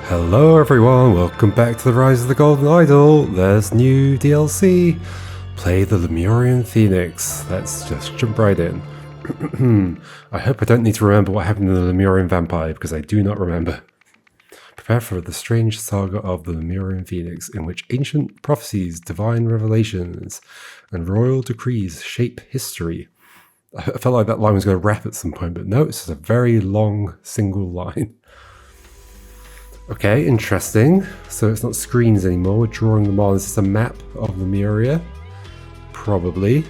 Hello everyone, welcome back to the Rise of the Golden Idol. There's new DLC. Play the Lemurian Phoenix. Let's just jump right in. I hope I don't need to remember what happened to the Lemurian vampire, because I do not remember. Prepare for the strange saga of the Lemurian Phoenix, in which ancient prophecies, divine revelations, and royal decrees shape history. I felt like that line was going to wrap at some point, but no, it's just a very long single line. Okay, interesting. So it's not screens anymore, we're drawing them on. Is this a map of Lemuria? Probably.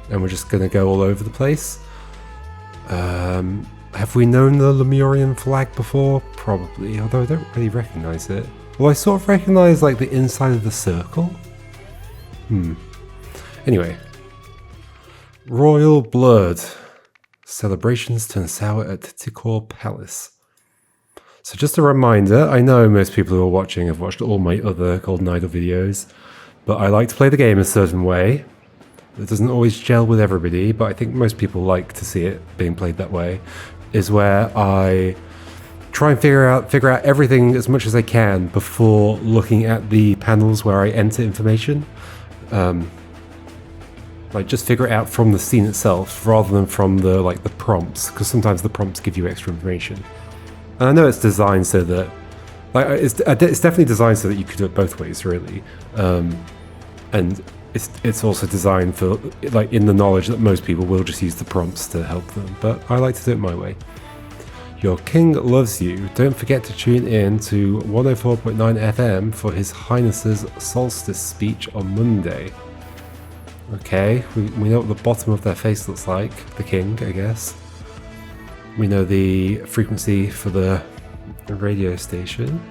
And we're just going to go all over the place. Have we known the Lemurian flag before? Probably, although I don't really recognize it. Well, I sort of recognize like the inside of the circle. Anyway. Royal blood. Celebrations turn sour at Tikor Palace. So just a reminder, I know most people who are watching have watched all my other Golden Idol videos, but I like to play the game a certain way. It doesn't always gel with everybody, but I think most people like to see it being played that way, is where I try and figure out everything as much as I can before looking at the panels where I enter information. Like just figure it out from the scene itself rather than from the prompts, because sometimes the prompts give you extra information. And I know it's designed so that, it's definitely designed so that you could do it both ways, really. And it's also designed for, in the knowledge that most people will just use the prompts to help them. But I like to do it my way. Your king loves you. Don't forget to tune in to 104.9 FM for His Highness's solstice speech on Monday. Okay, we know what the bottom of their face looks like. The king, I guess. We know the frequency for the radio station.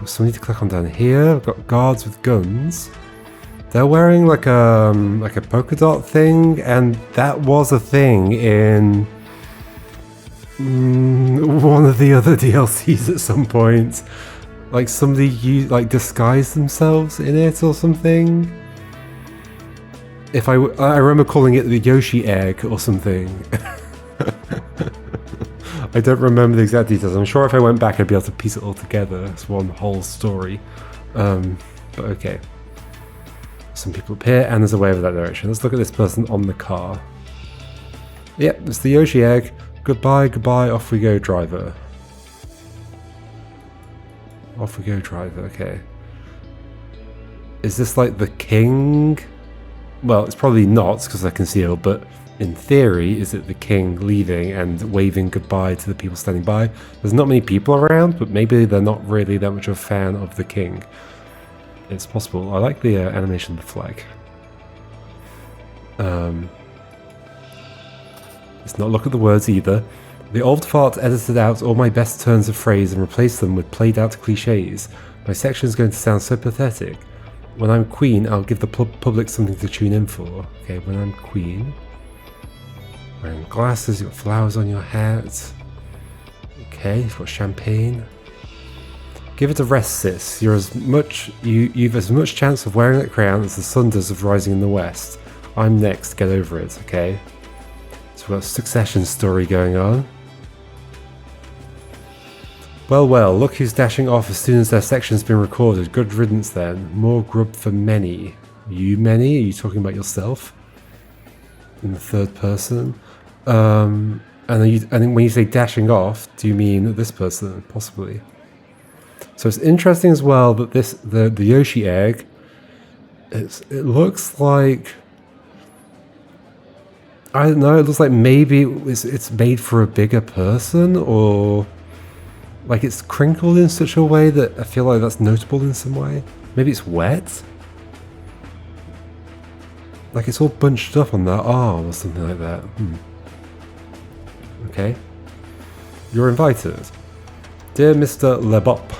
So we need to click on down here. We've got guards with guns. They're wearing like a polka dot thing, and that was a thing in one of the other DLCs at some point. Like somebody disguised themselves in it or something. I remember calling it the Yoshi egg or something. I don't remember the exact details. I'm sure if I went back I'd be able to piece it all together. It's one whole story. But okay. Some people appear and there's a way over that direction. Let's look at this person on the car. Yep, it's the Yoshi egg. Goodbye, goodbye, off we go, driver. Off we go, driver, okay. Is this like the king? Well, it's probably not because they're concealed, but in theory, is it the king leaving and waving goodbye to the people standing by? There's not many people around, but maybe they're not really that much of a fan of the king. It's possible. I like the animation of the flag. Let's not look at the words either. The old fart edited out all my best turns of phrase and replaced them with played out cliches. My section is going to sound so pathetic. When I'm queen, I'll give the public something to tune in for. Okay, when I'm queen. Wearing glasses, you've got flowers on your hat. Okay, you've got champagne. Give it a rest, sis. You've as much chance of wearing that crown as the sun does of rising in the west. I'm next, get over it, okay? So we've got a succession story going on. Well, look who's dashing off as soon as their section's been recorded. Good riddance then. More grub for many. You many? Are you talking about yourself? In the third person? And then when you say dashing off, do you mean this person? Possibly. So it's interesting as well that the Yoshi egg, it looks like, I don't know, it looks like maybe it's made for a bigger person, or like it's crinkled in such a way that I feel like that's notable in some way. Maybe it's wet? Like it's all bunched up on that arm or something like that. Okay. You're invited. Dear Mr. Lebop.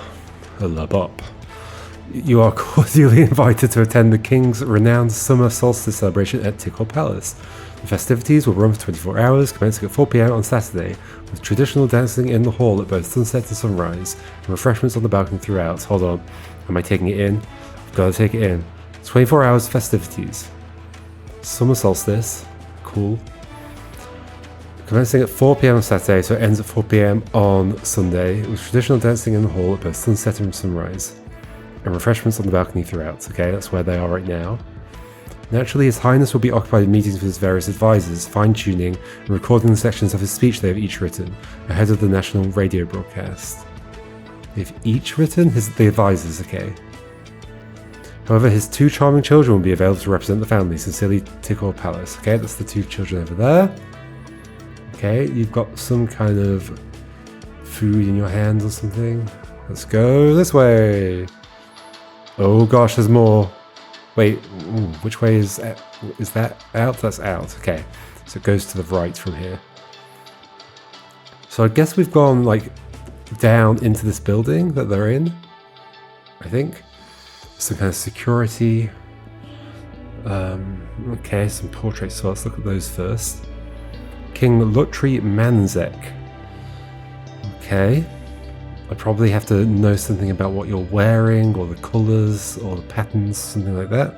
You are cordially invited to attend the King's renowned summer solstice celebration at Tikor Palace. The festivities will run for 24 hours, commencing at 4 PM on Saturday, with traditional dancing in the hall at both sunset and sunrise, and refreshments on the balcony throughout. Hold on, am I taking it in? I've got to take it in. 24 hours festivities. Summer solstice. Cool. Commencing at 4 p.m. on Saturday, so it ends at 4 p.m. on Sunday, with traditional dancing in the hall at both sunset and sunrise, and refreshments on the balcony throughout. Okay, that's where they are right now. Naturally, His Highness will be occupied in meetings with his various advisors, fine-tuning and recording the sections of his speech they have each written, ahead of the national radio broadcast. They've each written? The advisors, okay. However, his 2 charming children will be available to represent the family, Sincerely Tikor Palace. Okay, that's the 2 children over there. Okay, you've got some kind of food in your hands or something. Let's go this way. Oh gosh, there's more. Wait, which way is that out? That's out. Okay, so it goes to the right from here. So I guess we've gone like down into this building that they're in. I think some kind of security. Okay, some portraits. So let's look at those first. King Lutri Manzek. Okay. I probably have to know something about what you're wearing, or the colours, or the patterns, something like that.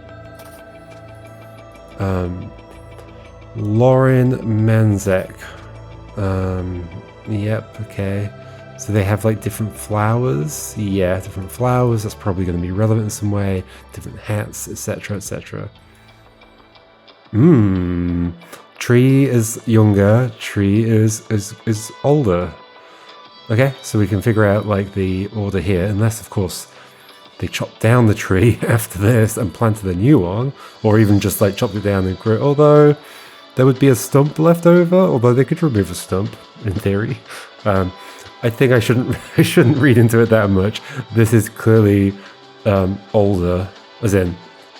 Lauren Manzek. Yep, okay. So they have like different flowers. Yeah, different flowers. That's probably going to be relevant in some way. Different hats, etc., etc. Tree is younger. Tree is older. Okay, so we can figure out like the order here, unless of course they chopped down the tree after this and planted a new one, or even just like chopped it down and grew. Although there would be a stump left over, although they could remove a stump in theory. I think I shouldn't read into it that much. This is clearly older, as in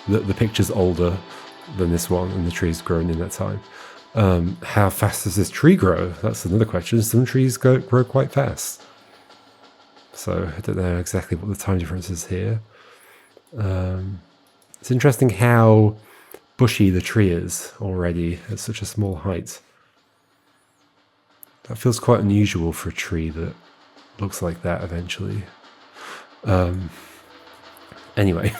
the picture's older than this one, and the tree's grown in that time. How fast does this tree grow? That's another question. Some trees grow quite fast. So I don't know exactly what the time difference is here. It's interesting how bushy the tree is already at such a small height. That feels quite unusual for a tree that looks like that eventually. Anyway.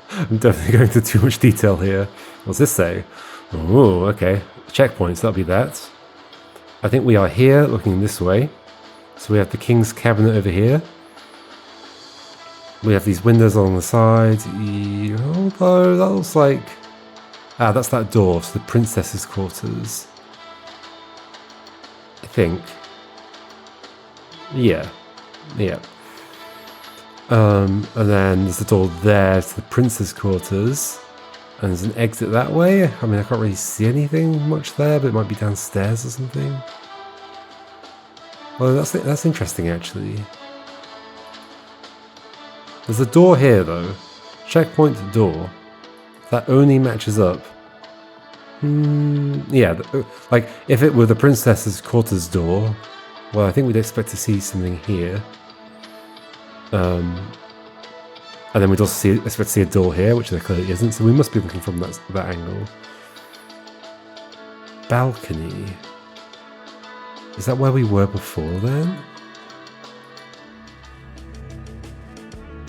I'm definitely going into too much detail here. What's this say? Oh, okay. Checkpoints, that'll be that. I think we are here, looking this way. So we have the King's Cabinet over here. We have these windows along the side. Although, that looks like... Ah, that's that door, so the Princess's Quarters. I think. Yeah. Yeah. And then there's the door there to the Prince's Quarters. And there's an exit that way. I mean, I can't really see anything much there, but it might be downstairs or something. Well, that's interesting, actually. There's a door here, though. Checkpoint door. That only matches up. Yeah, like, if it were the Princess's Quarters door, well, I think we'd expect to see something here. And then we'd also expect to see a door here, which there clearly isn't, so we must be looking from that angle. Balcony. Is that where we were before then?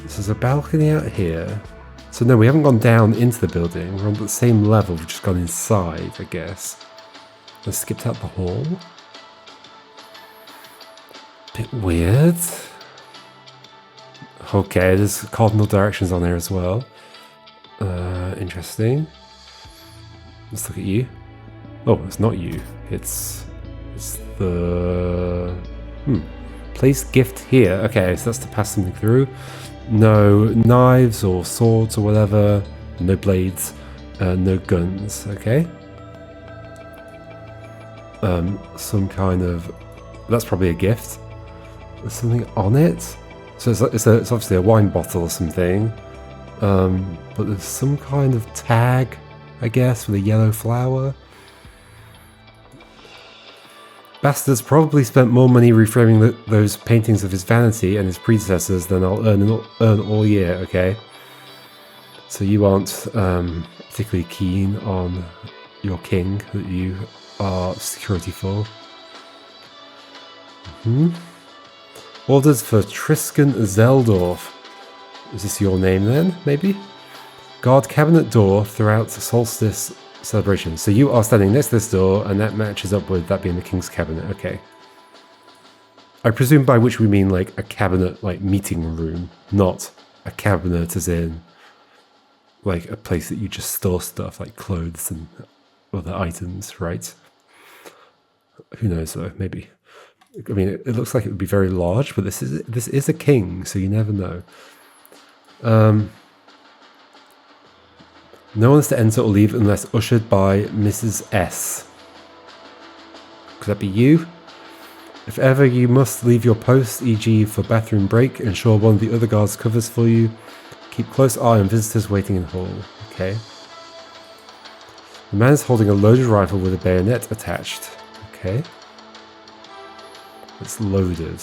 So there's a balcony out here. So no, we haven't gone down into the building. We're on the same level, we've just gone inside, I guess. And skipped out the hall. Bit weird. Okay, there's cardinal directions on there as well. Interesting. Let's look at you. Oh, it's not you. It's the... Place gift here. Okay, so that's to pass something through. No knives or swords or whatever. No blades. No guns. Okay. Some kind of... That's probably a gift. There's something on it. So it's obviously a wine bottle or something, but there's some kind of tag, I guess, with a yellow flower. Bastard's probably spent more money reframing those paintings of his vanity and his predecessors than I'll earn all year, okay? So you aren't particularly keen on your king that you are security for. Orders for Tristan Zeldorf. Is this your name then, maybe? Guard cabinet door throughout solstice celebration. So you are standing next to this door, and that matches up with that being the king's cabinet. Okay. I presume by which we mean like a cabinet, like meeting room, not a cabinet as in like a place that you just store stuff like clothes and other items, right? Who knows though, maybe. I mean, it looks like it would be very large, but this is a king, so you never know. No one's to enter or leave unless ushered by Mrs. S. Could that be you? If ever you must leave your post, e.g. for bathroom break, ensure one of the other guards covers for you. Keep close eye on visitors waiting in hall. Okay. The man is holding a loaded rifle with a bayonet attached. Okay. It's loaded.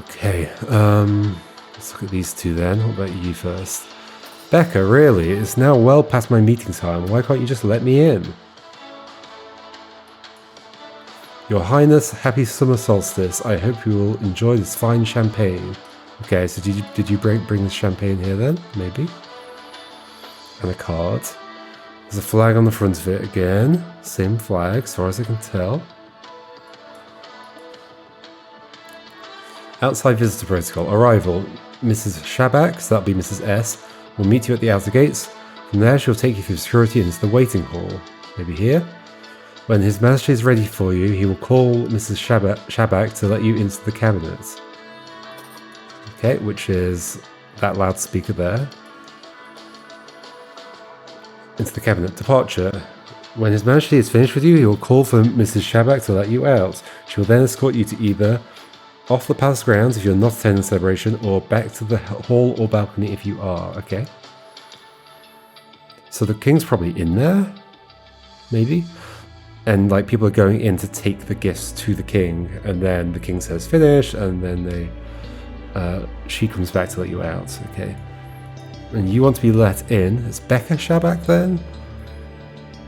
Okay. Let's look at these two then. What about you first? Becca, really? It's now well past my meeting time. Why can't you just let me in? Your Highness, happy summer solstice. I hope you will enjoy this fine champagne. Okay, so did you bring this champagne here then? Maybe. And a card. There's a flag on the front of it again. Same flag, as far as I can tell. Outside visitor protocol. Arrival. Mrs. Shabak, so that'll be Mrs. S, will meet you at the outer gates. From there, she'll take you through security into the waiting hall. Maybe here? When His Majesty is ready for you, he will call Mrs. Shabak to let you into the cabinet. Okay, which is that loudspeaker there. Into the cabinet. Departure. When His Majesty is finished with you, he will call for Mrs. Shabak to let you out. She will then escort you to either off the palace grounds if you're not attending the celebration, or back to the hall or balcony if you are. Okay. So the king's probably in there? Maybe? And like people are going in to take the gifts to the king, and then the king says finish, and then she comes back to let you out. Okay. And you want to be let in. It's Becca Shabak then?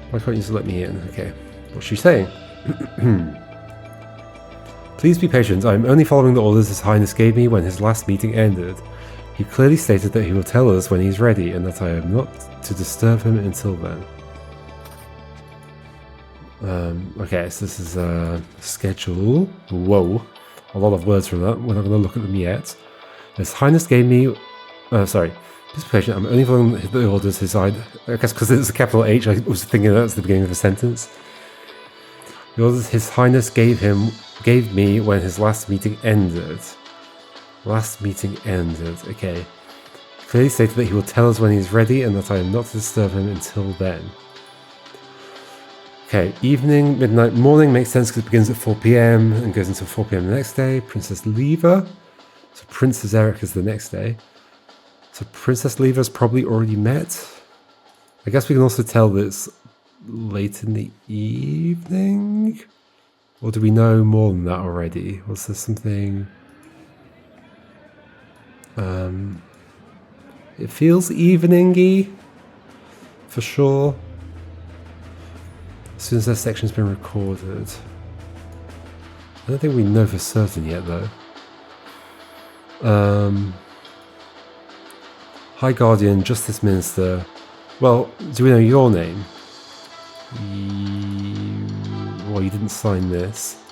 Why can't you just let me in? Okay. What's she saying? Please be patient. I'm only following the orders His Highness gave me when his last meeting ended. He clearly stated that he will tell us when he's ready, and that I am not to disturb him until then. Okay, so this is a schedule. Whoa. A lot of words from that. We're not going to look at them yet. His Highness gave me... sorry. Please be patient. I'm only following the orders His Highness... I guess because it's a capital H, I was thinking that's the beginning of a sentence. The orders His Highness gave me when his last meeting ended. Last meeting ended. Okay. He clearly stated that he will tell us when he's ready, and that I am not to disturb him until then. Okay, evening, midnight, morning makes sense because it begins at 4 p.m. and goes until 4 p.m. the next day. Princess Lever. So Princess Eric is the next day. So Princess Lever's probably already met. I guess we can also tell that it's late in the evening? Or do we know more than that already? Was there something... it feels evening-y. For sure. As soon as that section's been recorded. I don't think we know for certain yet, though. High Guardian, Justice Minister. Well, do we know your name? Well, you didn't sign this.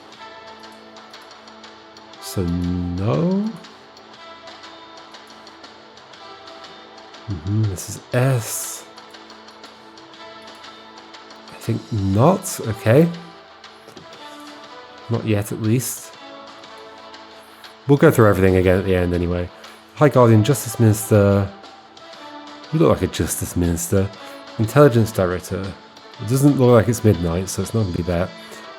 So, no? This is S. I think not. Okay. Not yet, at least. We'll go through everything again at the end anyway. High Guardian, Justice Minister. You look like a Justice Minister. Intelligence Director. It doesn't look like it's midnight, so it's not going to be that.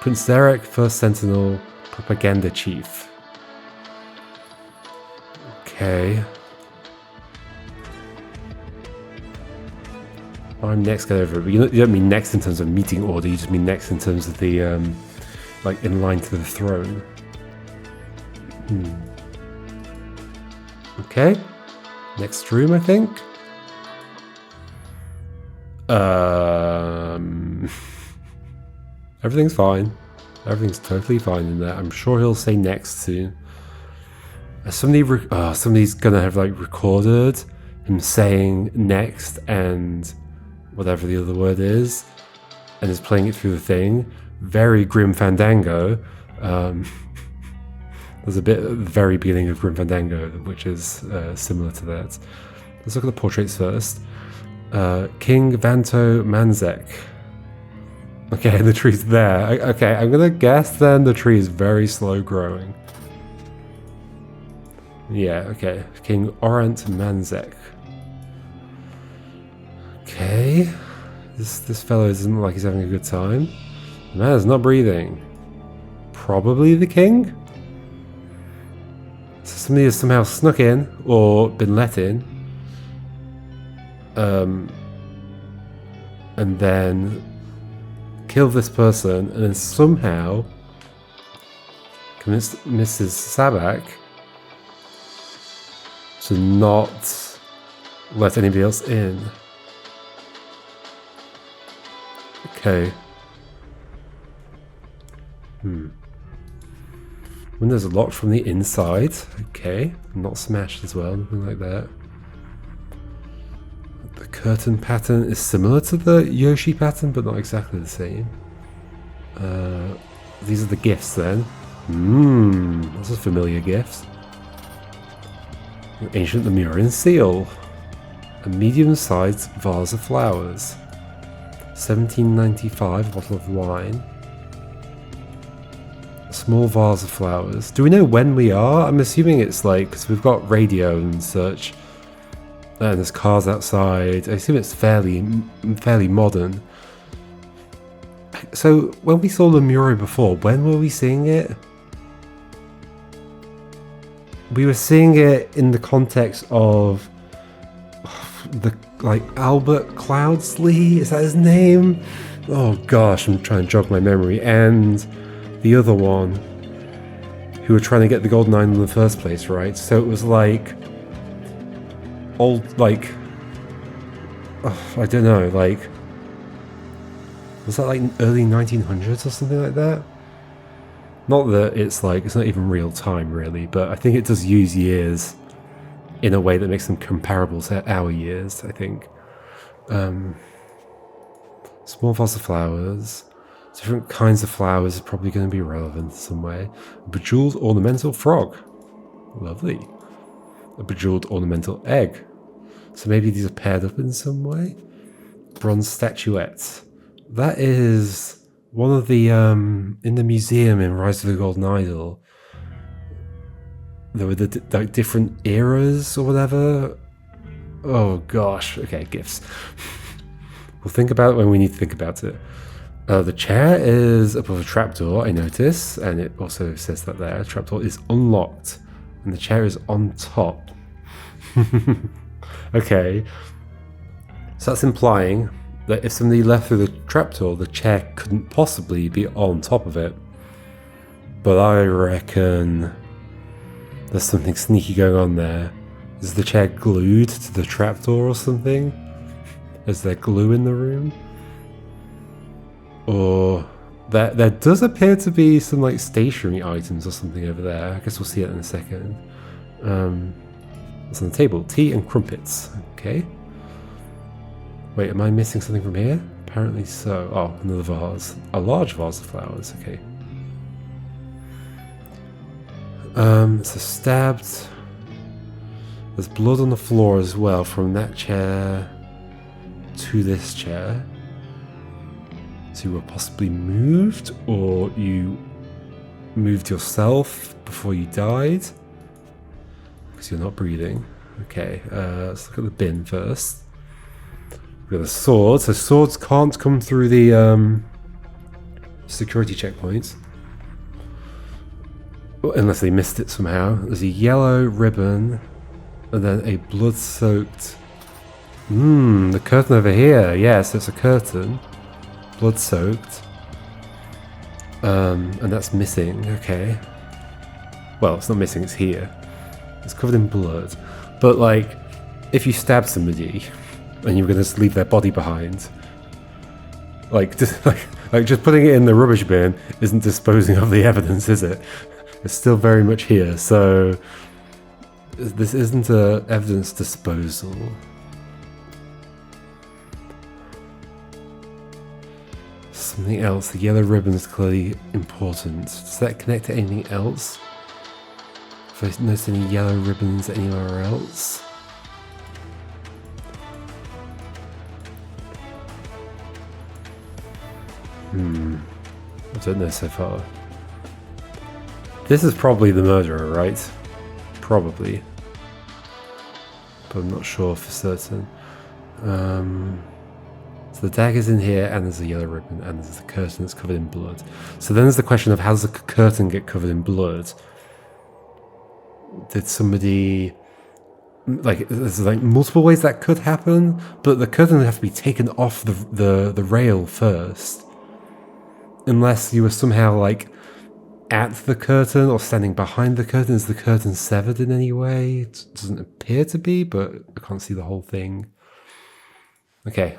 Prince Derek, First Sentinel, Propaganda Chief. Okay. I'm next, get over it. But you don't mean next in terms of meeting order, you just mean next in terms of the, like, in line to the throne. Okay. Next room, I think. Everything's fine. Everything's totally fine in there. I'm sure he'll say next soon. Somebody's gonna have, like, recorded him saying next and whatever the other word is, and is playing it through the thing. Very Grim Fandango. There's a bit at the very beginning of Grim Fandango which is similar to that. Let's look at the portraits first. King Vanto Manzek. Okay, the tree's there. Okay, I'm gonna guess then the tree is very slow growing. Yeah, okay. King Orant Manzek. Okay. This fellow doesn't look like he's having a good time. The man is not breathing. Probably the king? So somebody has somehow snuck in or been let in. And then killed this person and then somehow convinced Mrs. Sabak to not let anybody else in. Okay. Windows are locked from the inside. Okay. Not smashed as well, nothing like that. The curtain pattern is similar to the Yoshi pattern, but not exactly the same. These are the gifts then. That's a familiar gift. An ancient Lemurian seal. A medium-sized vase of flowers. 1795 bottle of wine. A small vase of flowers. Do we know when we are? I'm assuming it's like, because we've got radio and such. And there's cars outside. I assume it's fairly modern. So when we saw Lemuria before, when were we seeing it? We were seeing it in the context of the Albert Cloudsley, is that his name? Oh gosh, I'm trying to jog my memory. And the other one who were trying to get the Golden Island in the first place, right? So it was like old, I don't know, was that like early 1900s or something like that? Not that it's not even real time really, but I think it does use years in a way that makes them comparable to our years, I think. Small vase of flowers. Different kinds of flowers are probably going to be relevant in some way. A bejeweled ornamental frog. Lovely. A bejeweled ornamental egg. So maybe these are paired up in some way. Bronze statuettes. That is one of the, in the museum in Rise of the Golden Idol, there were the different eras or whatever. Oh gosh, okay, gifts. We'll think about it when we need to think about it. The chair is above a trapdoor, I notice, and it also says that there. The trapdoor is unlocked, and the chair is on top. Okay, so that's implying that if somebody left through the trapdoor, the chair couldn't possibly be on top of it. But I reckon there's something sneaky going on there. Is the chair glued to the trapdoor or something? Is there glue in the room? Or there does appear to be some stationary items or something over there. I guess we'll see it in a second. What's on the table? Tea and crumpets. Okay. Wait, am I missing something from here? Apparently so. Oh, another vase. A large vase of flowers. Okay. So stabbed. There's blood on the floor as well from that chair to this chair. So you were possibly moved, or you moved yourself before you died because you're not breathing. Okay, let's look at the bin first. We've got a sword. So swords can't come through the security checkpoints unless they missed it somehow. There's a yellow ribbon and then a blood-soaked... the curtain over here. Yeah, so it's a curtain. Blood-soaked. And that's missing. Okay. Well, it's not missing, it's here. It's covered in blood. But, if you stab somebody and you were going to leave their body behind, just putting it in the rubbish bin isn't disposing of the evidence, is it? It's still very much here, so This isn't a evidence disposal. Something else. The yellow ribbon is clearly important. Does that connect to anything else? Have I noticed any yellow ribbons anywhere else? I don't know so far. This is probably the murderer, right? Probably. But I'm not sure for certain. So the dagger's in here, and there's a yellow ribbon, and there's a curtain that's covered in blood. So then there's the question of how does the curtain get covered in blood? Did somebody... Like, there's like multiple ways that could happen, but the curtain would have to be taken off the rail first. Unless you were somehow, like, at the curtain or standing behind the curtain. Is the curtain severed in any way? It doesn't appear to be, but I can't see the whole thing. Okay.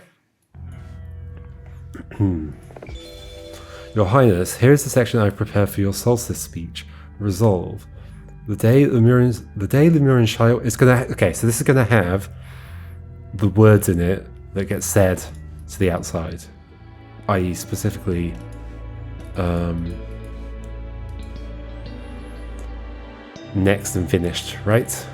Your Highness, here is the section I've prepared for your solstice speech. Resolve. The day Lemurian shy away... It's gonna... Okay, so this is gonna have the words in it that get said to the outside. I.e. specifically... next and finished, right?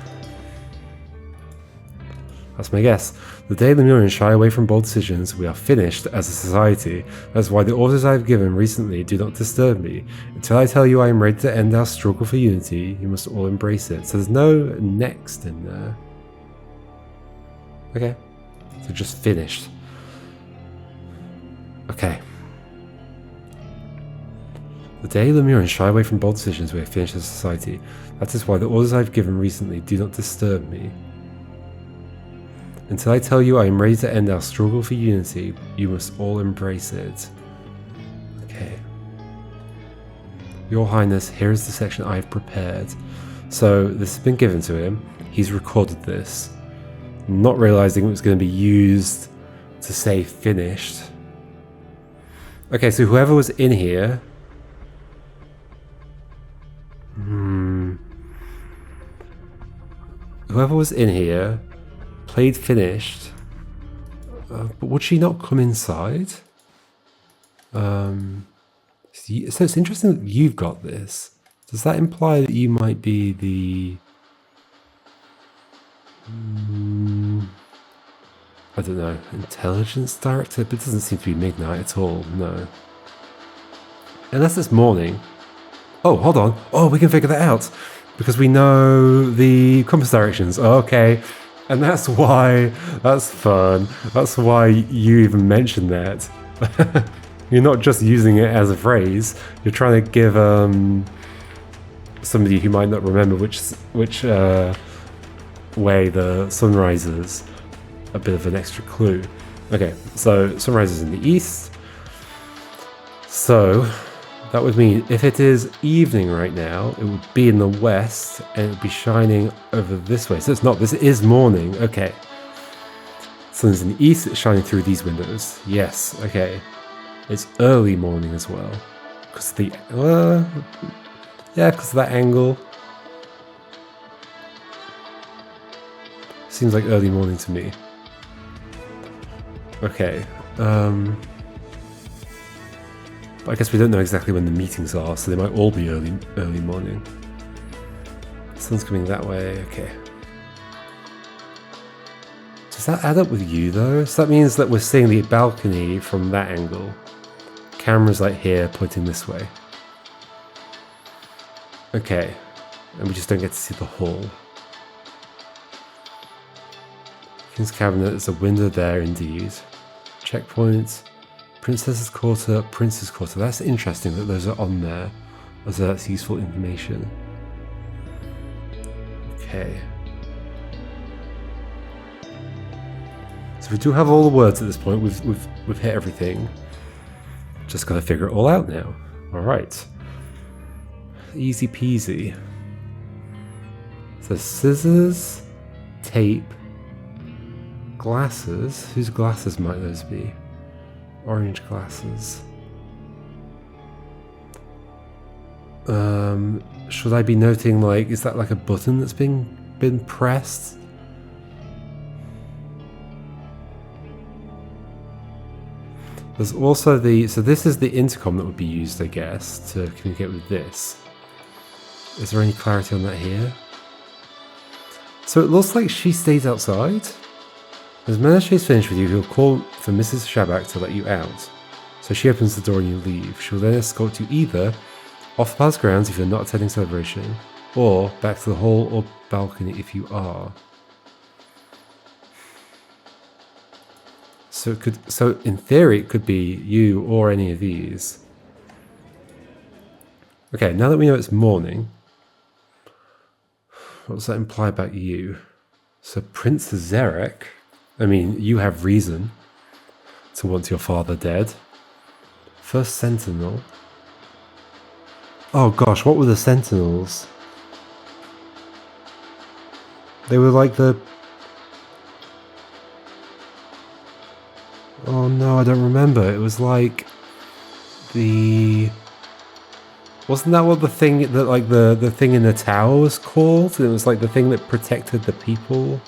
That's my guess. The day Lemurian shy away from bold decisions, we are finished as a society. That's why the orders I have given recently do not disturb me. Until I tell you I am ready to end our struggle for unity, you must all embrace it. So there's no next in there. Okay. So just finished. Okay. The day Lemurian shy away from bold decisions, we are finished as a society. That is why the orders I have given recently do not disturb me. Until I tell you I am ready to end our struggle for unity, you must all embrace it. Okay. Your Highness, here is the section I have prepared. So this has been given to him. He's recorded this, not realizing it was going to be used to say finished. Okay, so whoever was in here... Whoever was in here played finished, but would she not come inside? So it's interesting that you've got this. Does that imply that you might be the... I don't know, intelligence director? But it doesn't seem to be midnight at all, no. Unless it's morning. Oh, hold on. Oh, we can figure that out. Because we know the compass directions. Oh, okay. And that's why, that's fun. That's why you even mentioned that. You're not just using it as a phrase. You're trying to give somebody who might not remember which way the sun rises a bit of an extra clue. Okay, so sun rises in the east. So that would mean if it is evening right now, it would be in the west and it would be shining over this way. So it's not, this is morning. Okay. Sun's in the east, it's shining through these windows. Yes, okay. It's early morning as well. Because of the, yeah, because of that angle. Seems like early morning to me. Okay. But I guess we don't know exactly when the meetings are, so they might all be early morning. The sun's coming that way, okay. Does that add up with you though? So that means that we're seeing the balcony from that angle. Camera's like here, pointing this way. Okay. And we just don't get to see the hall. King's Cabinet, there's a window there indeed. Checkpoints. Princess's Quarter, Prince's Quarter. That's interesting that those are on there, as that's useful information. Okay. So we do have all the words at this point. We've hit everything. Just gotta figure it all out now. All right. Easy peasy. So scissors, tape, glasses. Whose glasses might those be? Orange glasses. Should I be noting, like, is that like a button that's being been pressed. There's also so this is the intercom that would be used, I guess, to communicate with this. Is there any clarity on that here? So it looks like she stays outside. As soon as she's finished with you, he'll call for Mrs. Shabak to let you out. So she opens the door and you leave. She will then escort you either off the palace grounds if you're not attending celebration, or back to the hall or balcony if you are. So in theory, it could be you or any of these. Okay, now that we know it's morning, what does that imply about you? So Prince Zarek, I mean, you have reason to want your father dead. First Sentinel. Oh gosh, what were the Sentinels? They were like the... Oh no, I don't remember. It was like the... Wasn't that what the thing that like the thing in the tower was called? It was like the thing that protected the people.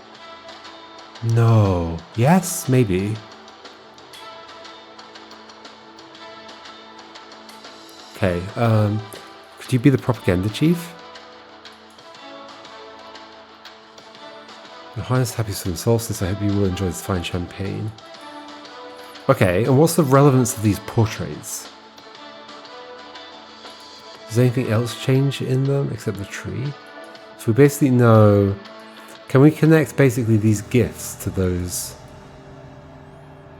No. Yes, maybe. Okay. Could you be the propaganda chief? Your Highness, happy Southern Solstice. I hope you will enjoy this fine champagne. Okay, and what's the relevance of these portraits? Does anything else change in them except the tree? So we basically know... Can we connect basically these gifts to those?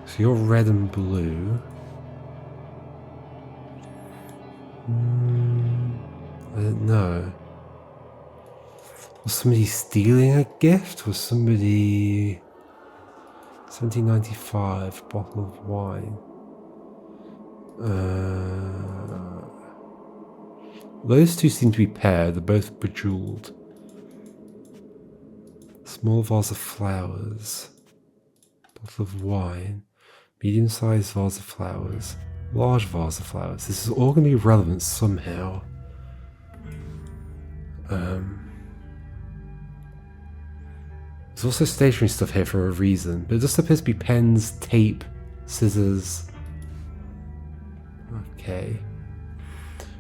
So you're red and blue. I don't know. Was somebody stealing a gift? Was somebody... 1795, bottle of wine. Those two seem to be paired, they're both bejeweled. Small vase of flowers. Bottle of wine. Medium-sized vase of flowers. Large vase of flowers. This is all going to be relevant somehow. There's also stationery stuff here for a reason, but it just appears to be pens, tape, scissors. Okay.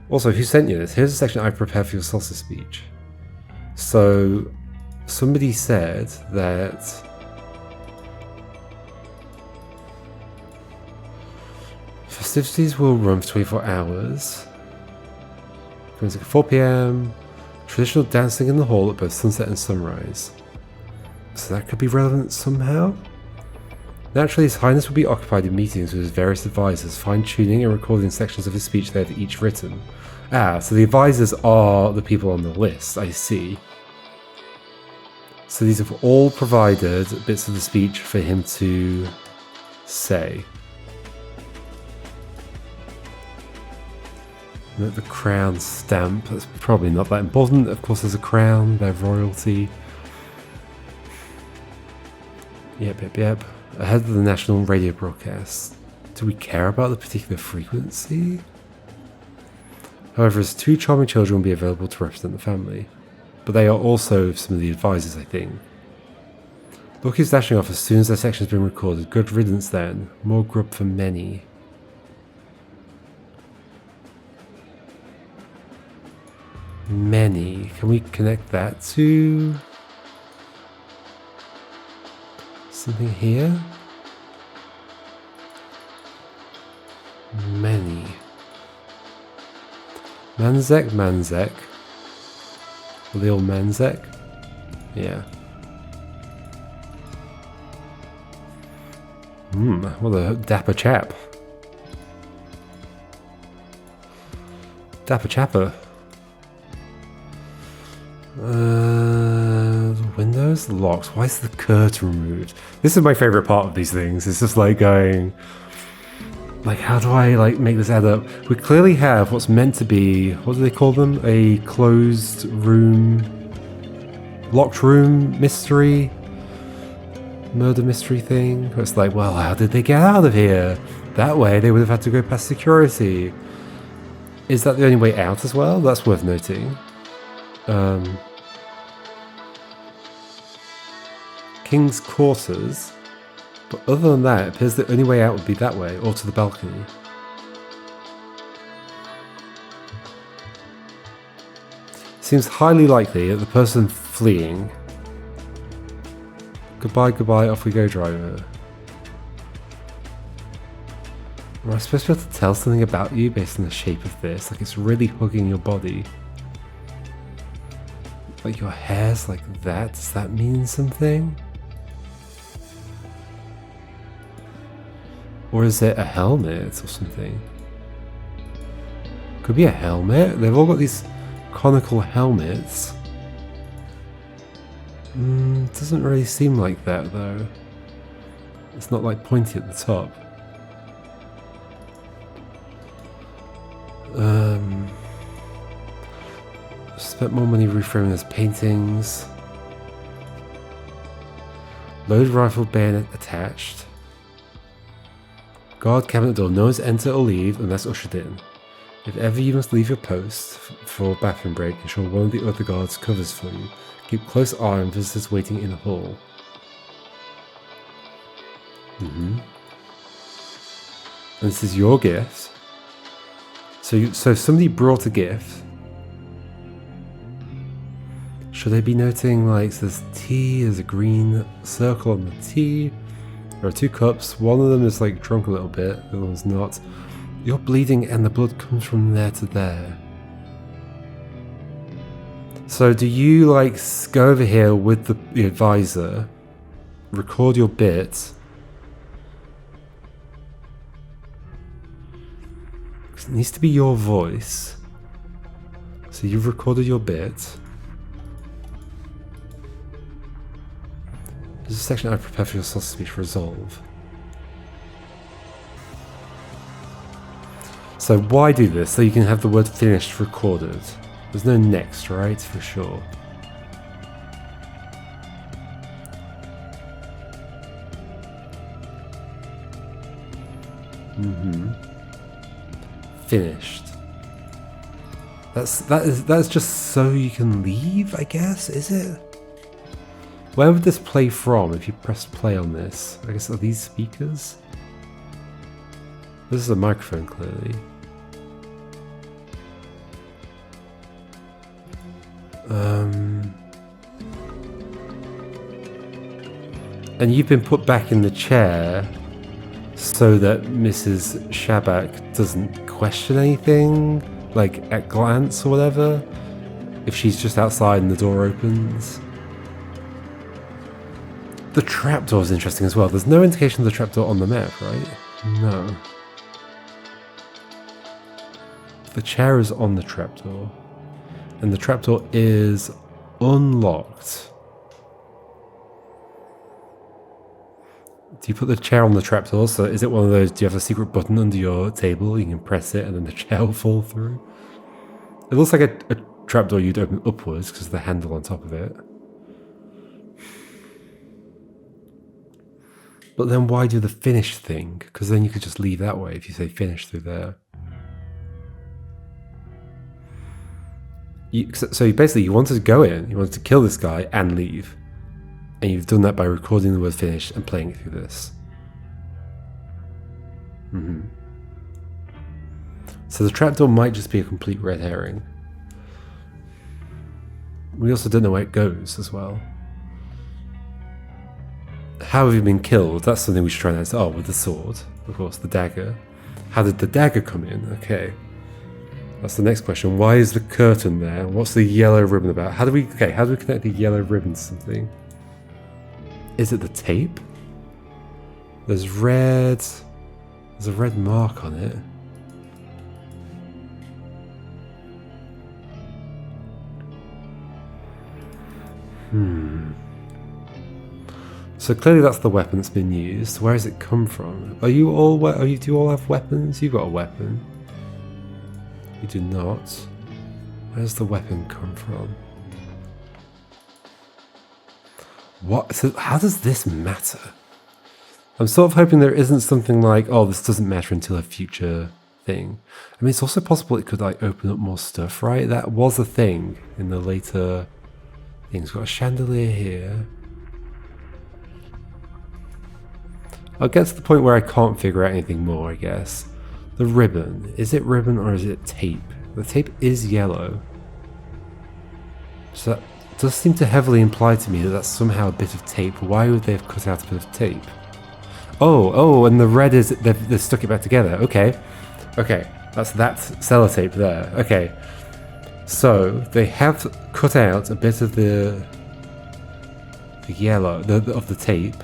Also, who sent you this? Here's a section I prepared for your solstice speech. So, somebody said that festivities will run for 24 hours. Music at 4 PM. Traditional dancing in the hall at both sunset and sunrise. So that could be relevant somehow. Naturally, His Highness will be occupied in meetings with his various advisors, fine-tuning and recording sections of his speech they have each written. Ah, so the advisors are the people on the list, I see. So these have all provided bits of the speech for him to say. Note the crown stamp, that's probably not that important. Of course there's a crown, they're royalty. Yep. Ahead of the national radio broadcast. Do we care about the particular frequency? However, his two charming children will be available to represent the family. But they are also some of the advisors, I think. Look who's dashing off as soon as their section's been recorded. Good riddance then. More grub for many. Many. Can we connect that to... something here? Many. Manzek. The old Manzek? Yeah. What a dapper chap. Dapper chapper. The windows, the locks. Why is the curtain removed? This is my favorite part of these things. It's just like going, like, how do I like make this add up? We clearly have what's meant to be, what do they call them? A closed room, locked room mystery, murder mystery thing. It's like, well, how did they get out of here? That way they would have had to go past security. Is that the only way out as well? That's worth noting. king's quarters. But other than that, it appears the only way out would be that way, or to the balcony. Seems highly likely that the person fleeing... Goodbye, goodbye, off we go, driver. Am I supposed to be able to tell something about you based on the shape of this? Like it's really hugging your body. Like your hair's like that? Does that mean something? Or is it a helmet or something? Could be a helmet. They've all got these conical helmets. Doesn't really seem like that though. It's not like pointy at the top. Spent more money reframing those paintings. Load rifle bayonet attached. Guard cabinet door. No one's enter or leave unless ushered in. If ever you must leave your post for bathroom break, ensure one of the other guards covers for you. Keep close eye on visitors waiting in the hall. And this is your gift. So somebody brought a gift. Should I be noting, like, there's tea, there's a green circle on the tea. There are 2 cups. One of them is like drunk a little bit, the other one's not. You're bleeding and the blood comes from there to there. So do you like go over here with the advisor, record your bit? It needs to be your voice. So you've recorded your bit. There's a section I prepare for your source speech resolve. So why do this? So you can have the word finished recorded. There's no next, right? For sure. Finished. That's just so you can leave, I guess, is it? Where would this play from if you press play on this? I guess, are these speakers? This is a microphone, clearly. And you've been put back in the chair so that Mrs. Shabak doesn't question anything, like at glance or whatever, if she's just outside and the door opens. The trapdoor is interesting as well. There's no indication of the trapdoor on the map, right? No. The chair is on the trapdoor, and the trapdoor is unlocked. Do you put the chair on the trapdoor? So is it one of those, do you have a secret button under your table? You can press it and then the chair will fall through. It looks like a trapdoor you'd open upwards because of the handle on top of it. But then why do the finish thing? Because then you could just leave that way if you say finish through there. So basically you wanted to go in, you wanted to kill this guy and leave. And you've done that by recording the word finish and playing it through this. So the trapdoor might just be a complete red herring. We also don't know where it goes as well. How have you been killed? That's something we should try and answer. Oh, with the sword. Of course, the dagger. How did the dagger come in? Okay. That's the next question. Why is the curtain there? What's the yellow ribbon about? How do we connect the yellow ribbon to something? Is it the tape? There's a red mark on it. So clearly that's the weapon that's been used. Where has it come from? Do you all have weapons? You've got a weapon. You do not. Where's the weapon come from? What? So how does this matter? I'm sort of hoping there isn't something like, oh, this doesn't matter until a future thing. I mean, it's also possible it could like open up more stuff, right? That was a thing in the later things. Got a chandelier here. I'll get to the point where I can't figure out anything more, I guess. The ribbon. Is it ribbon or is it tape? The tape is yellow. So that does seem to heavily imply to me that that's somehow a bit of tape. Why would they have cut out a bit of tape? Oh, and the red is... They've stuck it back together. Okay. Okay, that's that sellotape there. Okay. So, they have cut out a bit of the yellow, of the tape.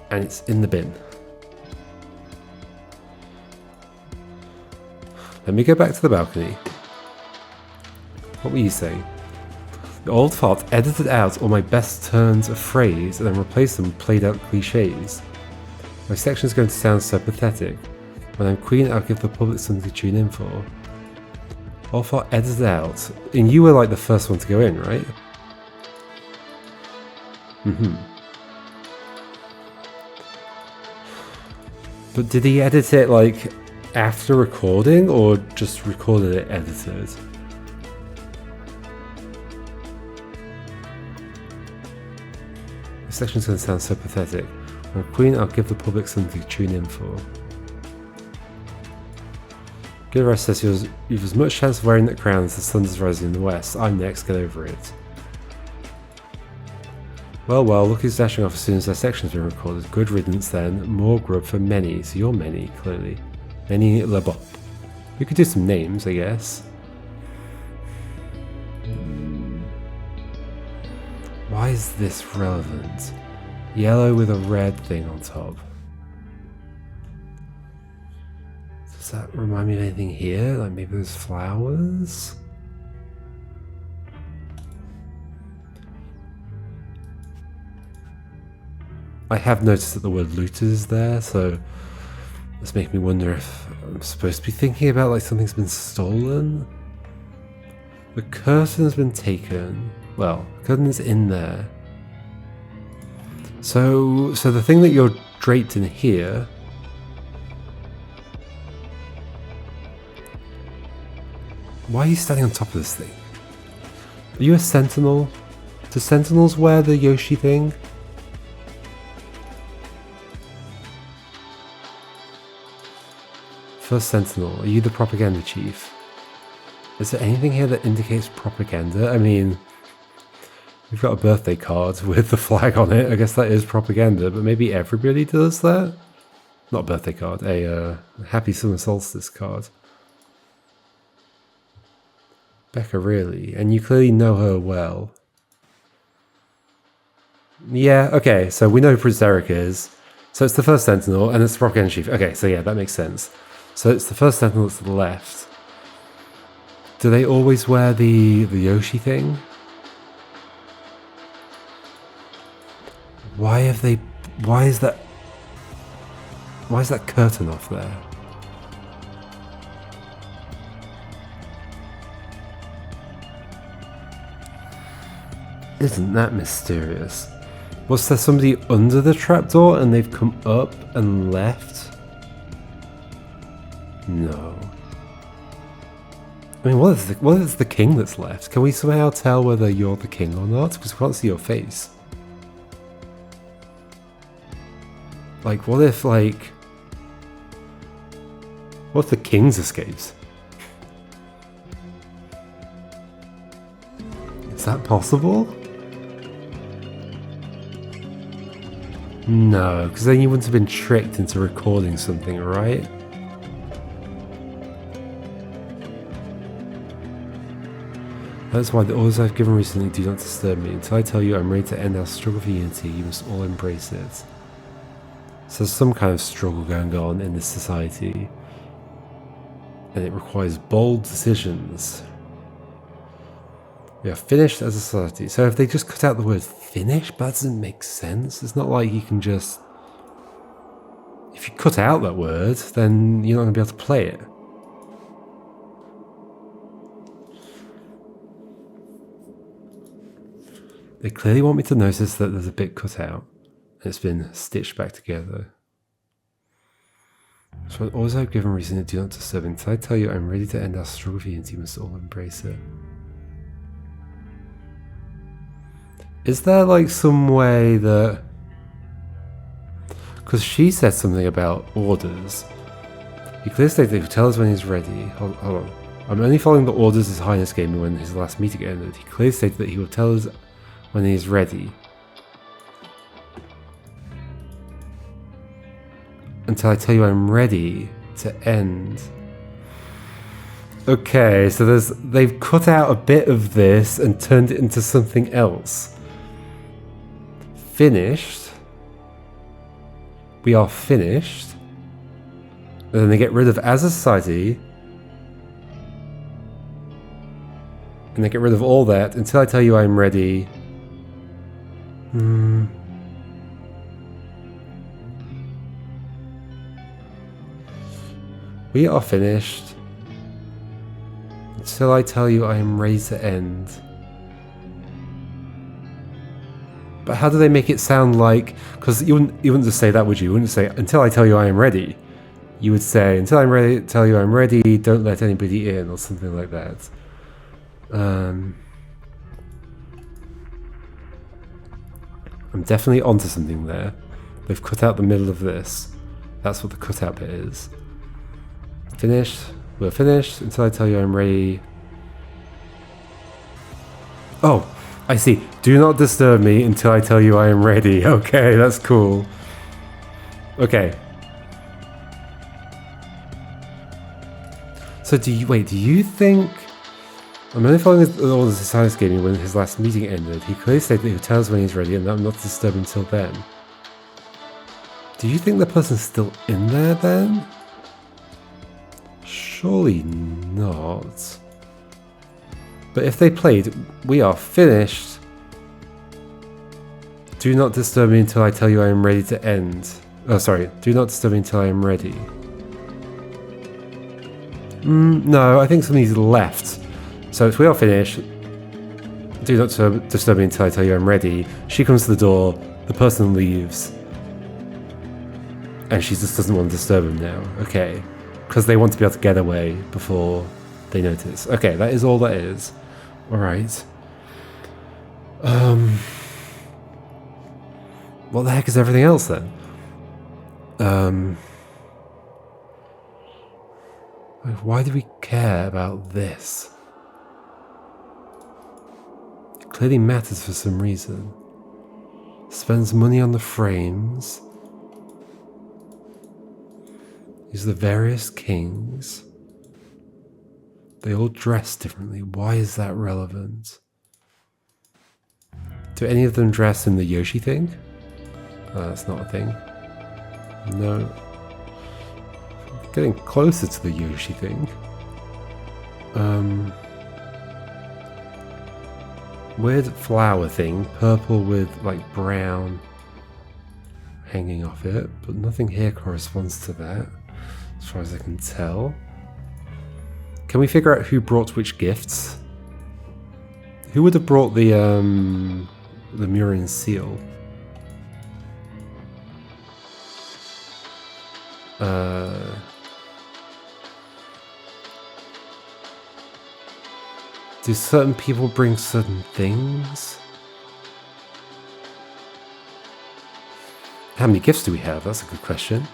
And it's in the bin. Let me go back to the balcony. What were you saying? The old fart edited out all my best turns of phrase and then replaced them with played out cliches. My section is going to sound so pathetic. When I'm queen, I'll give the public something to tune in for. Old fart edited out. And you were like the first one to go in, right? But did he edit it like after recording or just recorded it edited? This section's going to sound so pathetic. When I'm queen, I'll give the public something to tune in for. Good rest says you've as much chance of wearing that crown as the sun is rising in the west. I'm next, get over it. Well, look who's dashing off as soon as their section's been recorded. Good riddance then. More grub for many. So you're many, clearly. Many Lebop. We could do some names, I guess. Why is this relevant? Yellow with a red thing on top. Does that remind me of anything here? Like maybe there's flowers? I have noticed that the word looters is there, so this makes me wonder if I'm supposed to be thinking about like something's been stolen. The curtain's been taken. Well, the curtain's in there. So the thing that you're draped in here. Why are you standing on top of this thing? Are you a sentinel? Do sentinels wear the Yoshi thing? First sentinel, are you the propaganda chief? Is there anything here that indicates propaganda? I mean, we've got a birthday card with the flag on it. I guess that is propaganda, but maybe everybody does that? Not a birthday card, a happy summer solstice card. Becca, really? And you clearly know her well. Yeah, okay, so we know who Prince Eric is. So it's the first sentinel, and it's the propaganda chief. Okay, so yeah, that makes sense. So it's the first sentinel that's to the left. Do they always wear the Yoshi thing? Why is that curtain off there? Isn't that mysterious? Was there somebody under the trapdoor and they've come up and left? No. I mean, what is the king that's left? Can we somehow tell whether you're the king or not? Because we can't see your face. Like, what if the king's escapes? Is that possible? No, because then you wouldn't have been tricked into recording something, right? That's why the orders I've given recently do not disturb me. Until I tell you I'm ready to end our struggle for unity, you must all embrace it. So there's some kind of struggle going on in this society. And it requires bold decisions. We are finished as a society. So if they just cut out the word finish, that doesn't make sense. It's not like you can just... If you cut out that word, then you're not going to be able to play it. They clearly want me to notice that there's a bit cut out. And it's been stitched back together. So orders I've given recently do not disturb. Until I tell you I'm ready to end our struggle for unity, you must all embrace it. Is there like some way that... Because she said something about orders. He clearly stated that he would tell us when he's ready. Hold on. I'm only following the orders His Highness gave me when his last meeting ended. He clearly stated that he will tell us when he is ready. Until I tell you I'm ready to end. Okay, so they've cut out a bit of this and turned it into something else. Finished. We are finished. And then they get rid of as a society. And they get rid of all that until I tell you I'm ready. We are finished. Until I tell you I am ready to end. But how do they make it sound like... Because you wouldn't just say that, would you? You wouldn't say, until I tell you I am ready. You would say, until I'm ready, tell you I'm ready, don't let anybody in, or something like that. I'm definitely onto something there. They've cut out the middle of this. That's what the cutout bit is. Finished. We're finished until I tell you I'm ready. Oh, I see. Do not disturb me until I tell you I am ready. Okay, that's cool. Okay. So do you think... I'm only following the orders His Highness gave me when his last meeting ended. He clearly said that he would tell us when he's ready and that I'm not to disturb him until then. Do you think the person's still in there then? Surely not. But if they played, we are finished. Do not disturb me until I tell you I am ready to end. Oh, sorry. Do not disturb me until I am ready. No, I think somebody's left. So if we are finished, do not disturb me until I tell you I'm ready. She comes to the door, the person leaves. And she just doesn't want to disturb him now. Okay. Because they want to be able to get away before they notice. Okay, that is all that is. Alright. What the heck is everything else then? Why do we care about this? It clearly matters for some reason. Spends money on the frames. These are the various kings. They all dress differently. Why is that relevant? Do any of them dress in the Yoshi thing? That's not a thing. No. Getting closer to the Yoshi thing. Weird flower thing. Purple with like brown hanging off it. But nothing here corresponds to that, as far as I can tell. Can we figure out who brought which gifts? Who would have brought the Lemurian seal? Do certain people bring certain things? How many gifts do we have? That's a good question.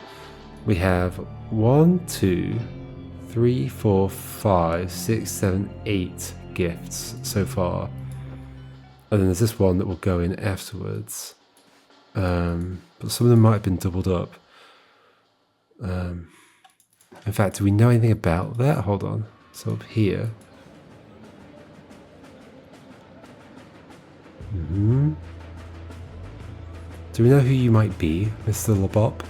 We have 1, 2, 3, 4, 5, 6, 7, 8 gifts so far. And then there's this one that will go in afterwards. But some of them might have been doubled up. In fact, do we know anything about that? Hold on. So up here. Do we know who you might be, Mr. Labop?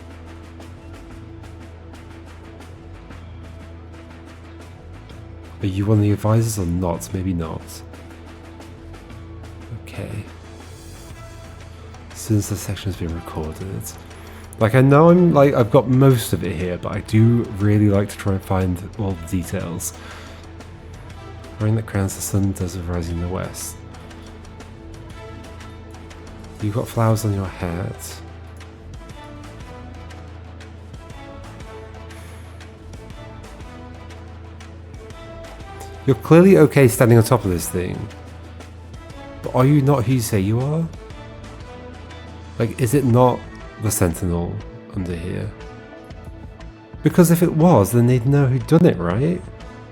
Are you one of the advisors or not? Maybe not. Okay. As soon as the section has been recorded. Like, I know I've got most of it here, but I do really like to try and find all the details. Rain that crowns the sun does with rising in the west. You've got flowers on your hat. You're clearly okay standing on top of this thing. But are you not who you say you are? Like, is it not the Sentinel under here? Because if it was, then they'd know who'd done it, right?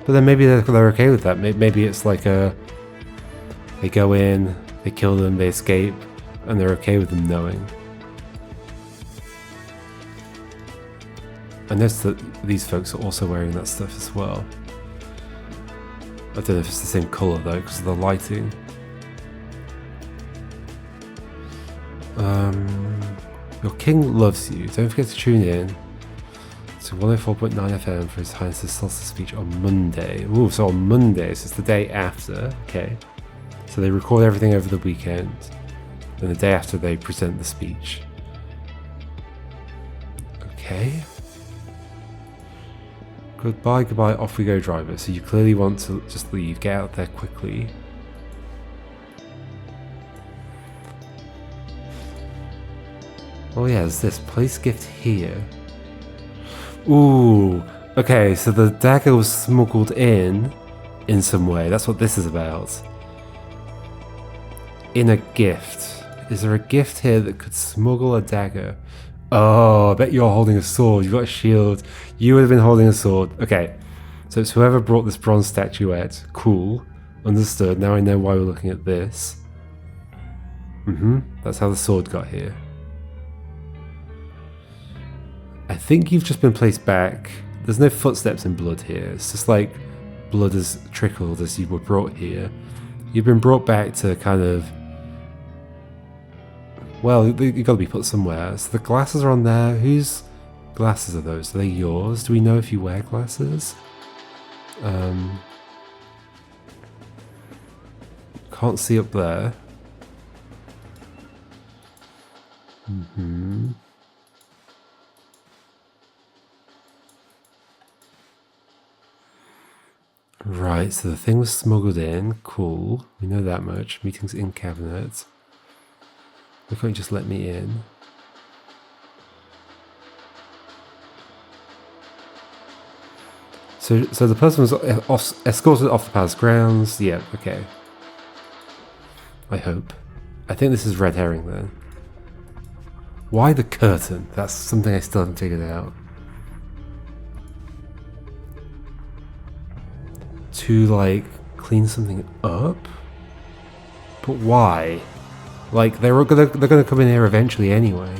But then maybe they're okay with that. Maybe it's like they go in, they kill them, they escape, and they're okay with them knowing. I noticed that these folks are also wearing that stuff as well. I don't know if it's the same colour though, because of the lighting. Your king loves you. Don't forget to tune in to 104.9 FM for His Highness's Solstice speech on Monday. Ooh, so on Monday, so it's the day after. Okay. So they record everything over the weekend. Then the day after they present the speech. Okay. Goodbye, goodbye, off we go, driver. So you clearly want to just leave, get out there quickly. Oh yeah, there's this place gift here. Ooh, okay, so the dagger was smuggled in some way. That's what this is about. In a gift. Is there a gift here that could smuggle a dagger? Oh, I bet you're holding a sword. You've got a shield. You would have been holding a sword. Okay, so it's whoever brought this bronze statuette. Cool. Understood. Now I know why we're looking at this. That's how the sword got here. I think you've just been placed back. There's no footsteps in blood here. It's just like blood has trickled as you were brought here. You've been brought back to kind of... Well, you've got to be put somewhere. So the glasses are on there. Whose glasses are those? Are they yours? Do we know if you wear glasses? Can't see up there. Right, so the thing was smuggled in. Cool. We know that much. Meetings in cabinet. Why can't you just let me in? So the person was escorted off the palace grounds. Yeah, okay. I hope. I think this is red herring then. Why the curtain? That's something I still haven't figured out. To like clean something up? But why? Like they're gonna come in here eventually anyway.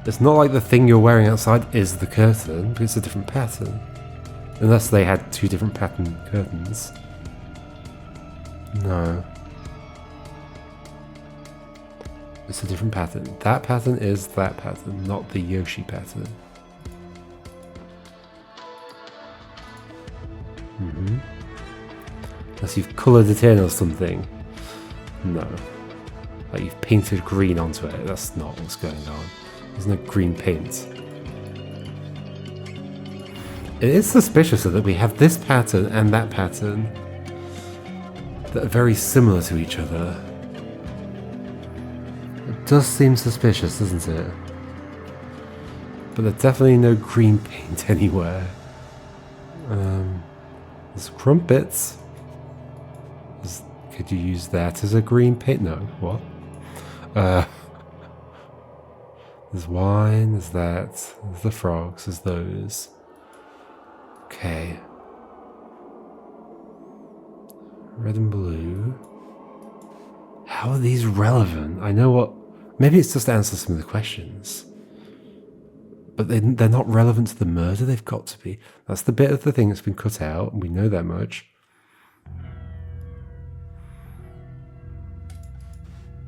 It's not like the thing you're wearing outside is the curtain, but it's a different pattern. Unless they had two different pattern curtains. No. It's a different pattern. That pattern is that pattern, not the Yoshi pattern. Unless you've coloured it in or something. No. Like you've painted green onto it. That's not what's going on. There's no green paint. It is suspicious that we have this pattern and that pattern that are very similar to each other. It does seem suspicious, doesn't it? But there's definitely no green paint anywhere. There's crumpets. Could you use that as a green paint? No. What? There's wine, there's that, there's the frogs, there's those. Okay. Red and blue. How are these relevant? I know what... Maybe it's just to answer some of the questions. But they're not relevant to the murder, they've got to be. That's the bit of the thing that's been cut out, and we know that much.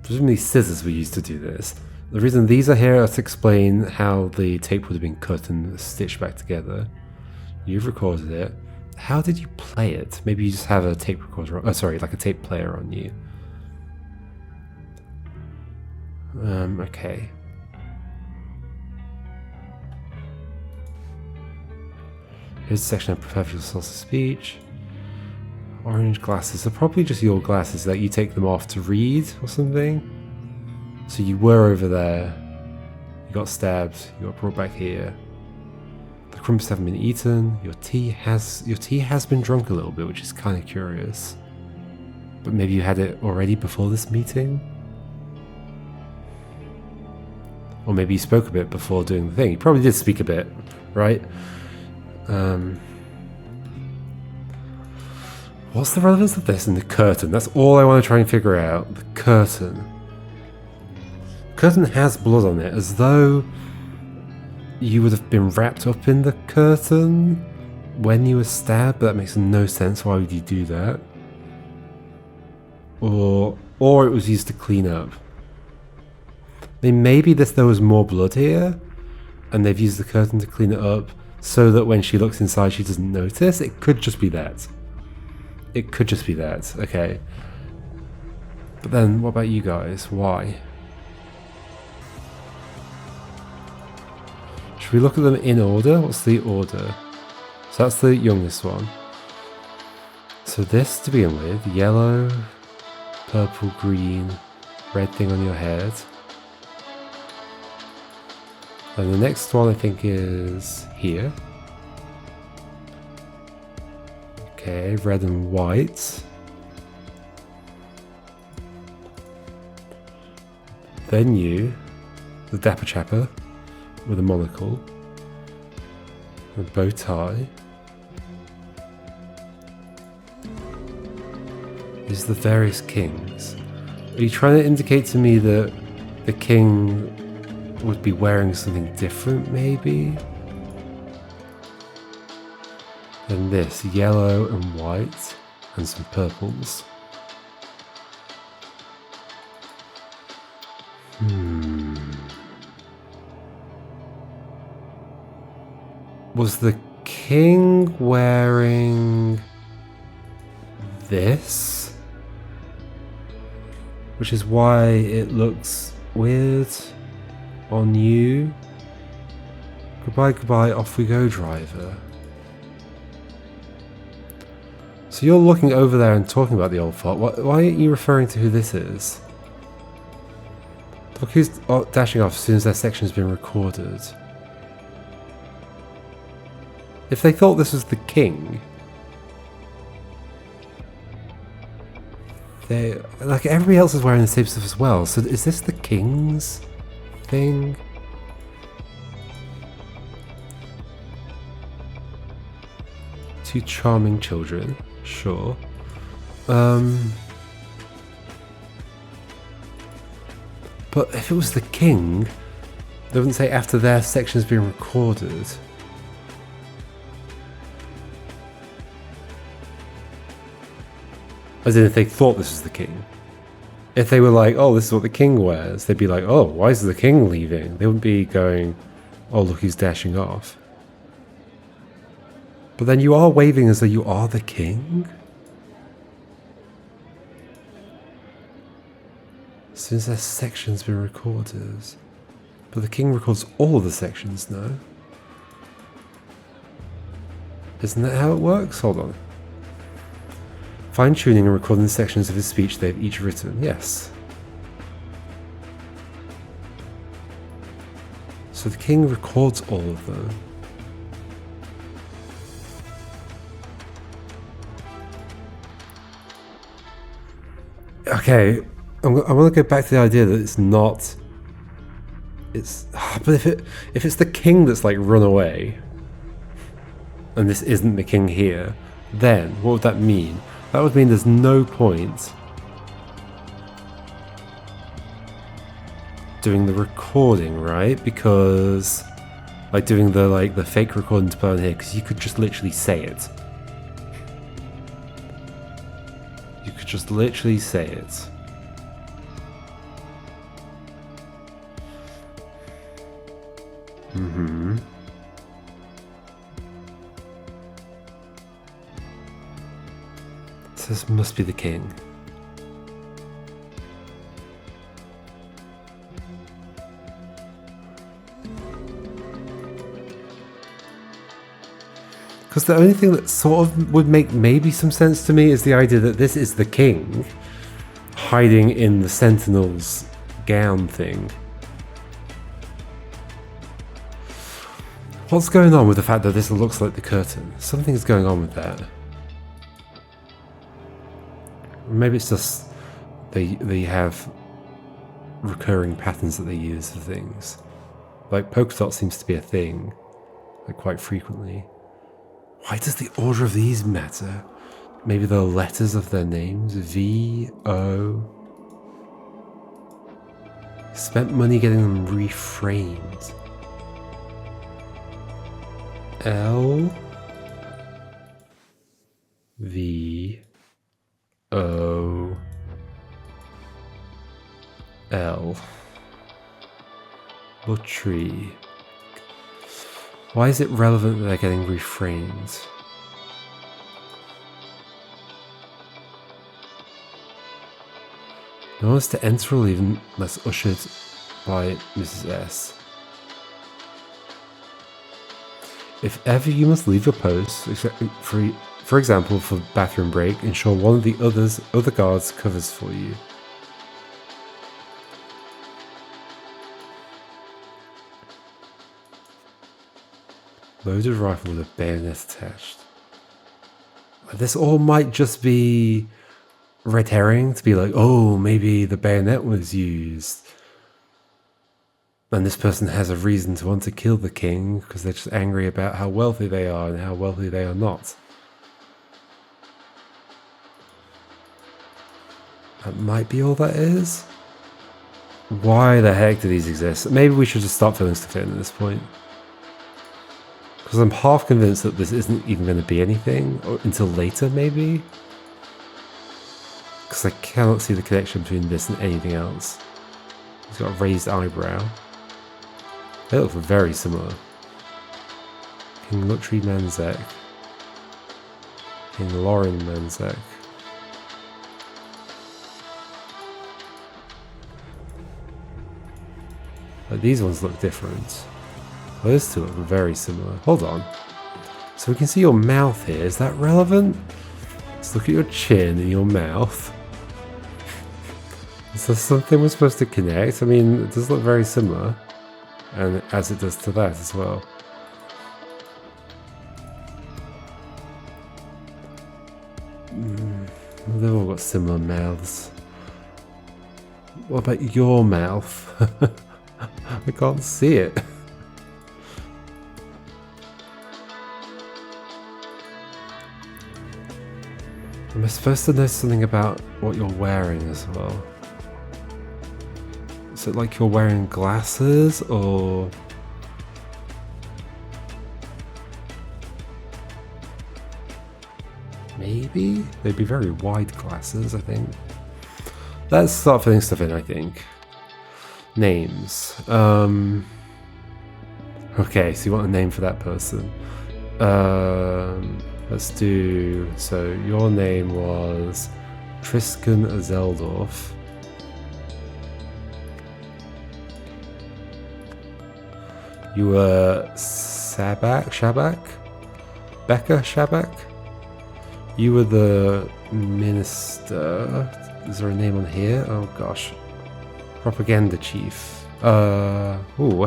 Presumably scissors were used to do this. The reason these are here is to explain how the tape would have been cut and stitched back together. You've recorded it. How did you play it? Maybe you just have a tape recorder, like a tape player on you. Okay. Here's a section of professional source of speech. Orange glasses. They're probably just your glasses that you take them off to read or something. So you were over there. You got stabbed. You got brought back here. The crumpets haven't been eaten. Your tea has been drunk a little bit, which is kind of curious. But maybe you had it already before this meeting? Or maybe you spoke a bit before doing the thing. You probably did speak a bit, right? What's the relevance of this in the curtain? That's all I want to try and figure out. The curtain. Curtain has blood on it, as though you would have been wrapped up in the curtain when you were stabbed, but that makes no sense. Why would you do that? Or it was used to clean up. I mean, maybe there was more blood here, and they've used the curtain to clean it up so that when she looks inside she doesn't notice. It could just be that. It could just be that. Okay. But then, what about you guys? Why? Should we look at them in order? What's the order? So that's the youngest one. So this to begin with, yellow, purple, green, red thing on your head. And the next one I think is here. Okay, red and white. Then you, the dapper chapper with a monocle, a bow tie. These are the various kings. Are you trying to indicate to me that the king would be wearing something different, maybe? And this, yellow and white, and some purples. Was the king wearing this? Which is why it looks weird on you. Goodbye, goodbye, off we go, driver. So you're looking over there and talking about the old fart. Why aren't you referring to who this is? Look who's dashing off as soon as their section's been recorded. If they thought this was the king, they, like, everybody else is wearing the same stuff as well. So is this the king's thing? Two charming children, sure. But if it was the king, they wouldn't say after their section's been recorded. As in, if they thought this was the king. If they were like, oh, this is what the king wears, they'd be like, oh, why is the king leaving? They wouldn't be going, oh, look, he's dashing off. But then you are waving as though you are the king? As soon as their section's been recorded. But the king records all of the sections now. Isn't that how it works? Hold on. Fine-tuning and recording the sections of his speech they've each written. Yes. So the king records all of them. Okay, I want to go back to the idea that it's not... But if it's the king that's like run away, and this isn't the king here, then what would that mean? That would mean there's no point doing the recording, right? Because like doing the fake recording to put on here, because you could just literally say it. You could just literally say it. Mm-hmm. So this must be the king. Because the only thing that sort of would make maybe some sense to me is the idea that this is the king hiding in the sentinel's gown thing. What's going on with the fact that this looks like the curtain? Something's going on with that. Maybe it's just they have recurring patterns that they use for things. Like polka dot seems to be a thing, like quite frequently. Why does the order of these matter? Maybe the letters of their names? V, O. Spent money getting them reframed. L, V, O, L. Lottery. Why is it relevant that they're getting reframed? No one is to enter or leave unless ushered by Mrs. S. If ever you must leave your post, for example, for bathroom break, ensure one of the other guards covers for you. Loaded rifle with a bayonet attached. This all might just be red herring to be like, oh, maybe the bayonet was used. And this person has a reason to want to kill the king because they're just angry about how wealthy they are and how wealthy they are not. That might be all that is. Why the heck do these exist? Maybe we should just start filling stuff in at this point. Because I'm half convinced that this isn't even going to be anything until later, maybe? Because I cannot see the connection between this and anything else. He's got a raised eyebrow. They look very similar. King Lutri Manzek. King Lauren Manzek. But these ones look different. Those two look very similar. Hold on. So we can see your mouth here. Is that relevant? Let's look at your chin and your mouth. Is there something we're supposed to connect? I mean, it does look very similar. And as it does to that as well. They've all got similar mouths. What about your mouth? I can't see it. Am I supposed to know something about what you're wearing as well? Is it like you're wearing glasses or... Maybe? They'd be very wide glasses, I think. Let's start filling stuff in, I think. Names. Okay, so you want a name for that person. Let's do... So, your name was Tristan Zeldorf. You were Shabak? Becca Shabak? You were the minister. Is there a name on here? Oh gosh. Propaganda chief. Where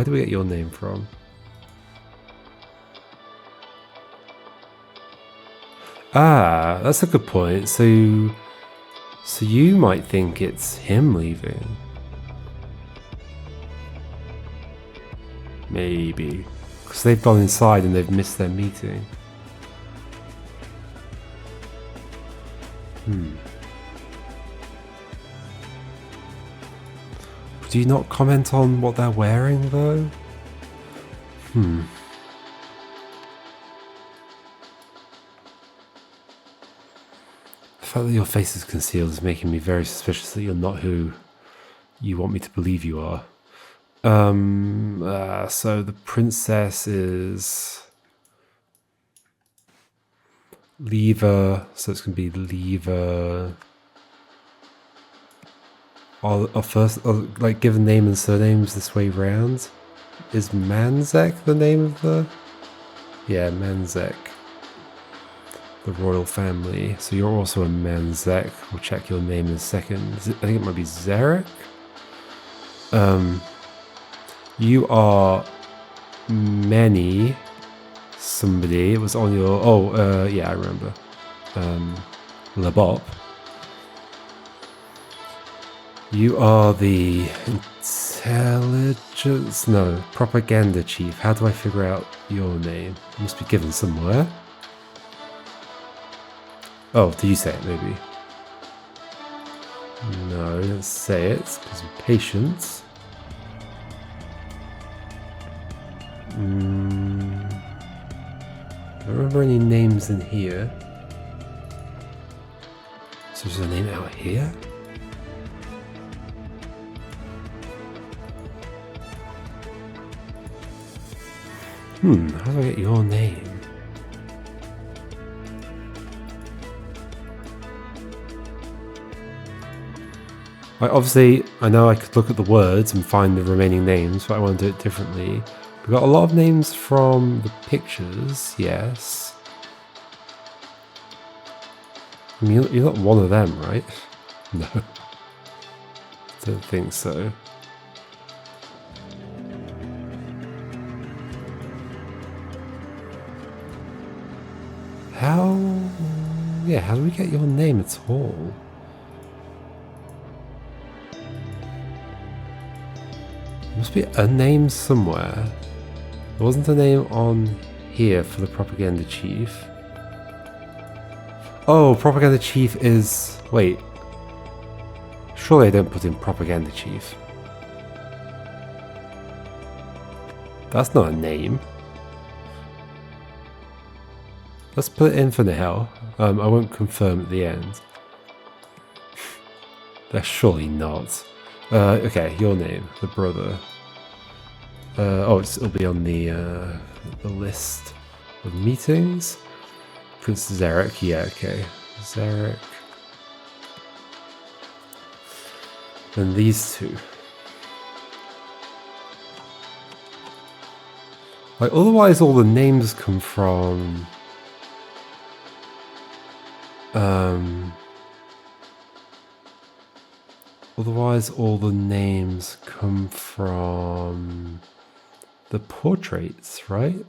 do we get your name from? Ah, that's a good point. So you might think it's him leaving. Maybe. Because they've gone inside and they've missed their meeting. Do you not comment on what they're wearing, though? The fact that your face is concealed is making me very suspicious that you're not who you want me to believe you are. So the princess is... Lever, so it's going to be Lever... like given name and surnames this way round. Is Manzek the name of the... Yeah, Manzek. The royal family. So you're also a Manzek. We'll check your name in a second. I think it might be Zarek. You are many somebody. It was on your... Oh, yeah, I remember. Labop. You are the intelligence... No, propaganda chief. How do I figure out your name? It must be given somewhere. Oh, did you say it, maybe? No, don't say it, because I'm patient. I don't remember any names in here. So there's a name out here? How do I get your name? Obviously, I know I could look at the words and find the remaining names, but I want to do it differently. We've got a lot of names from the pictures, yes. I mean, you're not one of them, right? No. Don't think so. How... Yeah, how do we get your name at all? There must be a name somewhere. There wasn't a name on here for the propaganda chief. Oh, propaganda chief is... Wait. Surely I don't put in propaganda chief. That's not a name. Let's put it in for now. I won't confirm at the end. They're surely not. Okay, your name, the brother. It'll be on the list of meetings. Prince Zarek, yeah, okay. Zarek. And these two. Like, otherwise all the names come from... Otherwise all the names come from the portraits, right?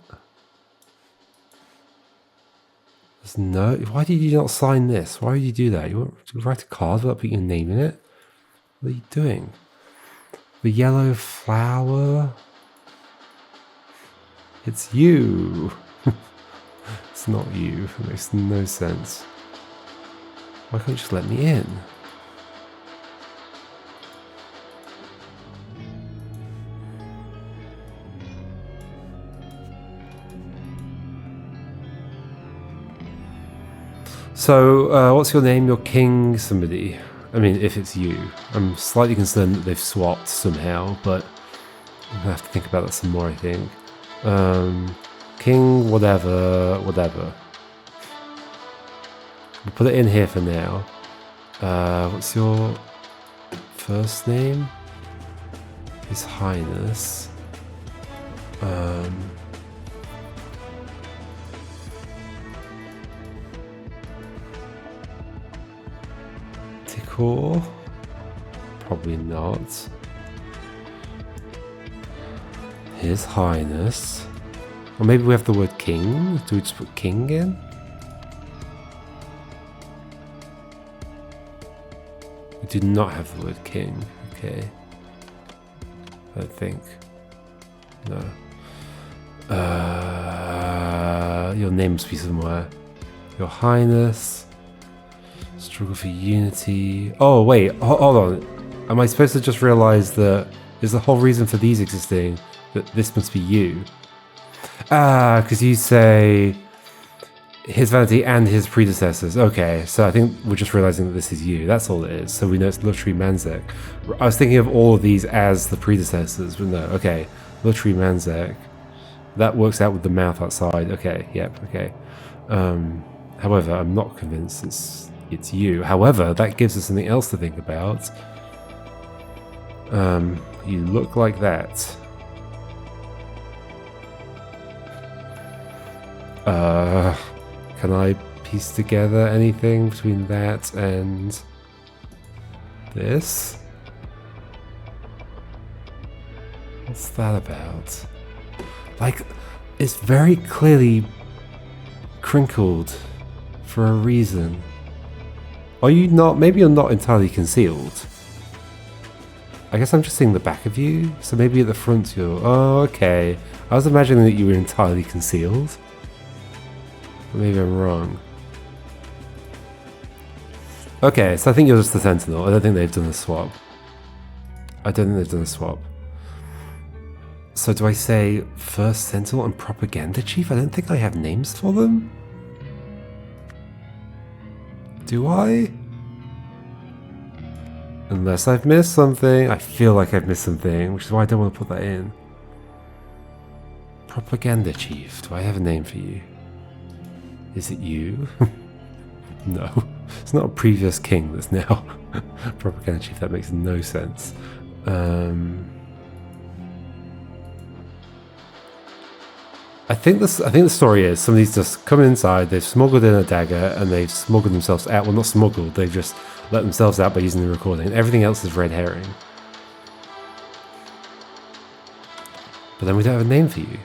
There's no... Why did you not sign this? Why would you do that? You want to write a card without putting your name in it? What are you doing? The yellow flower? It's you! It's not you. It makes no sense. Why can't you just let me in? So, what's your name? You're King somebody. I mean, if it's you. I'm slightly concerned that they've swapped somehow, but I'm gonna have to think about that some more, I think. King whatever. We'll put it in here for now. What's your first name? His Highness. Tickle? Probably not. His Highness. Or maybe we have the word king. Do we just put king in? We do not have the word king. Okay. I don't think. No. Your name must be somewhere. Your Highness. Struggle for unity. Oh, wait. Hold on. Am I supposed to just realize that is the whole reason for these existing that this must be you? Ah, because you say his vanity and his predecessors. Okay, so I think we're just realizing that this is you. That's all it is. So we know it's Lutri Manzek. I was thinking of all of these as the predecessors, but no. Okay, Lutri Manzek. That works out with the mouth outside. Okay, yep, okay. However, I'm not convinced it's you. However, that gives us something else to think about. You look like that. Can I piece together anything between that and this? What's that about? Like, It's very clearly crinkled for a reason. Are you not? Maybe you're not entirely concealed. I guess I'm just seeing the back of you, so maybe at the front you're... Oh, okay. I was imagining that you were entirely concealed. But maybe I'm wrong. Okay, so I think you're just the Sentinel. I don't think they've done a swap. So do I say First Sentinel and Propaganda Chief? I don't think I have names for them. Do I? Unless I've missed something. I feel like I've missed something, which is why I don't want to put that in. Propaganda Chief. Do I have a name for you? Is it you? No. It's not a previous king that's now Propaganda Chief. That makes no sense. I think the story is somebody's just come inside, they've smuggled in a dagger, and they've smuggled themselves out. Well, not smuggled, they've just let themselves out by using the recording. And everything else is red herring. But then we don't have a name for you.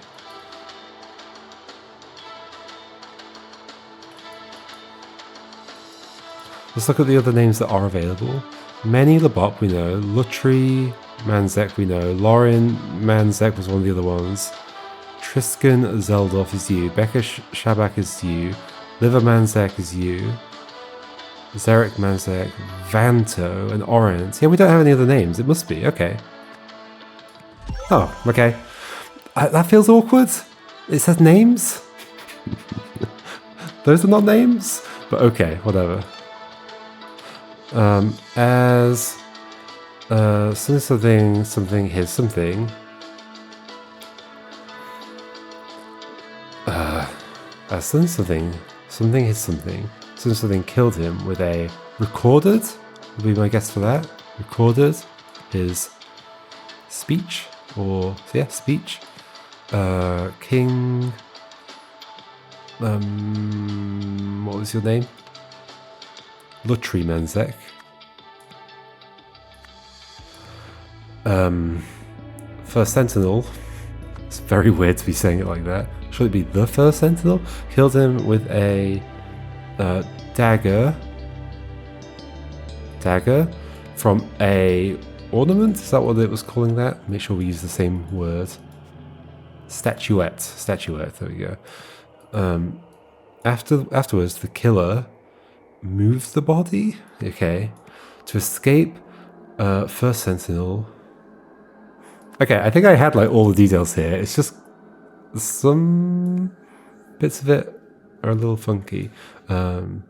Let's look at the other names that are available. Manny Labop, we know. Lutri Manzek, we know. Lauren Manzek was one of the other ones. Triskan Zeldorf is you. Becca Shabak is you. Liver Manzek is you. Zarek Manzek, Vanto, and Orient. Yeah, we don't have any other names. It must be. Okay. Oh, okay. That feels awkward. It says names. Those are not names. But okay, whatever. As something his something. As something his something. Something killed him with a recorded. Would be my guess for that. Recorded his speech, or yeah, speech. King. What was your name? Lutri Manzek. First Sentinel. It's very weird to be saying it like that. Should it be the First Sentinel? Killed him with a dagger from a ornament. Is that what it was calling that? Make sure we use the same word. Statuette. There we go. Afterwards, the killer moves the body. Okay, to escape. First Sentinel. Okay, I think I had like all the details here. It's just some bits of it are a little funky. And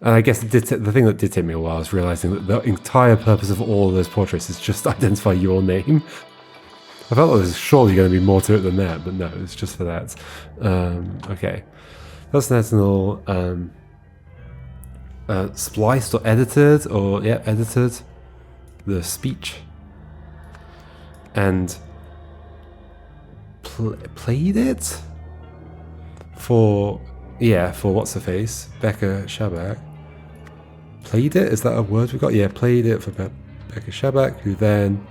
I guess the thing that did take me a while is realizing that the entire purpose of all of those portraits is just to identify your name. I felt like there's surely going to be more to it than that, but no, it's just for that. Okay. First Sentinel, spliced or edited, edited the speech. And played it for what's her face, Becca Shabak. Played it? Is that a word we got? Yeah, played it for Becca Shabak, who then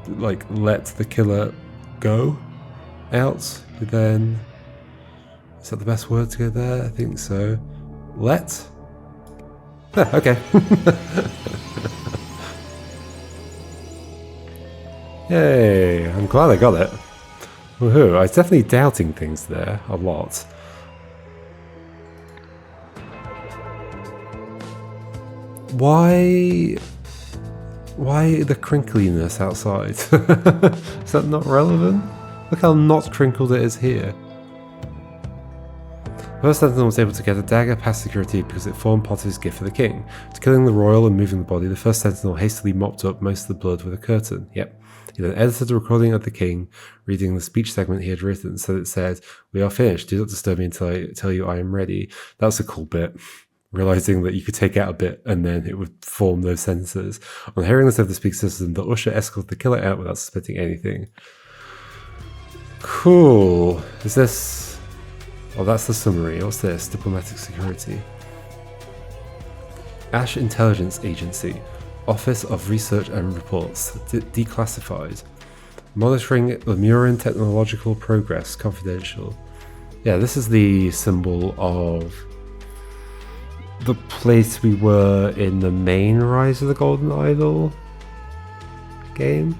let the killer go out. Who then, is that the best word to go there? I think so. Let. Okay. Yay, I'm glad I got it. Woohoo, I was definitely doubting things there a lot. Why the crinkliness outside? Is that not relevant? Look how not crinkled it is here. First Sentinel was able to get a dagger past security because it formed part of his gift for the king. To killing the royal and moving the body, the First Sentinel hastily mopped up most of the blood with a curtain. Yep. He then edited the recording of the king, reading the speech segment he had written, so that it said, "We are finished. Do not disturb me until I tell you I am ready." That was a cool bit. Realizing that you could take out a bit and then it would form those sentences. On hearing this over the speaker system, the usher escorted the killer out without suspecting anything. Cool. Is this... Oh, that's the summary. What's this? Diplomatic security. Ash Intelligence Agency. Office of Research and Reports. Declassified. Monitoring Lemurian technological progress, confidential. Yeah, this is the symbol of the place we were in the main Rise of the Golden Idol game.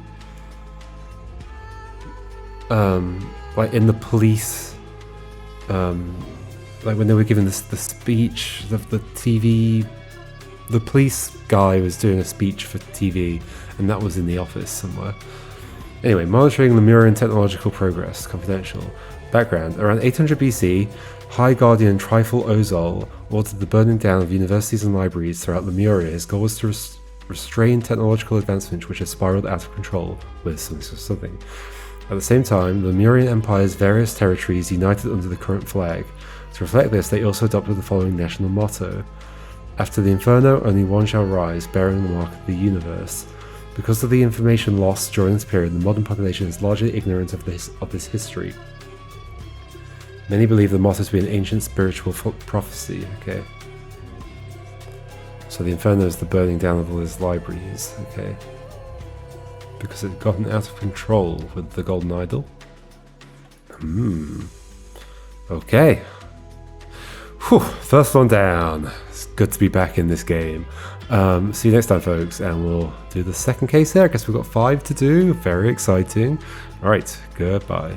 Like in the police, like when they were given the speech, the TV, the police guy was doing a speech for TV, and that was in the office somewhere. Anyway, monitoring Lemurian technological progress, confidential. Background: around 800 BC, High Guardian Trifle Ozol ordered the burning down of universities and libraries throughout Lemuria. His goal was to restrain technological advancement which had spiraled out of control with something. At the same time, the Lemurian Empire's various territories united under the current flag. To reflect this, they also adopted the following national motto: after the Inferno, only one shall rise, bearing the mark of the universe. Because of the information lost during this period, the modern population is largely ignorant of this history. Many believe the motto to be an ancient spiritual prophecy. Okay. So the Inferno is the burning down of all his libraries. Okay. Because it had gotten out of control with the Golden Idol. Okay. Whew, first one down. It's good to be back in this game. See you next time, folks, and we'll do the second case here. I guess we've got 5 to do. Very exciting. Alright, goodbye.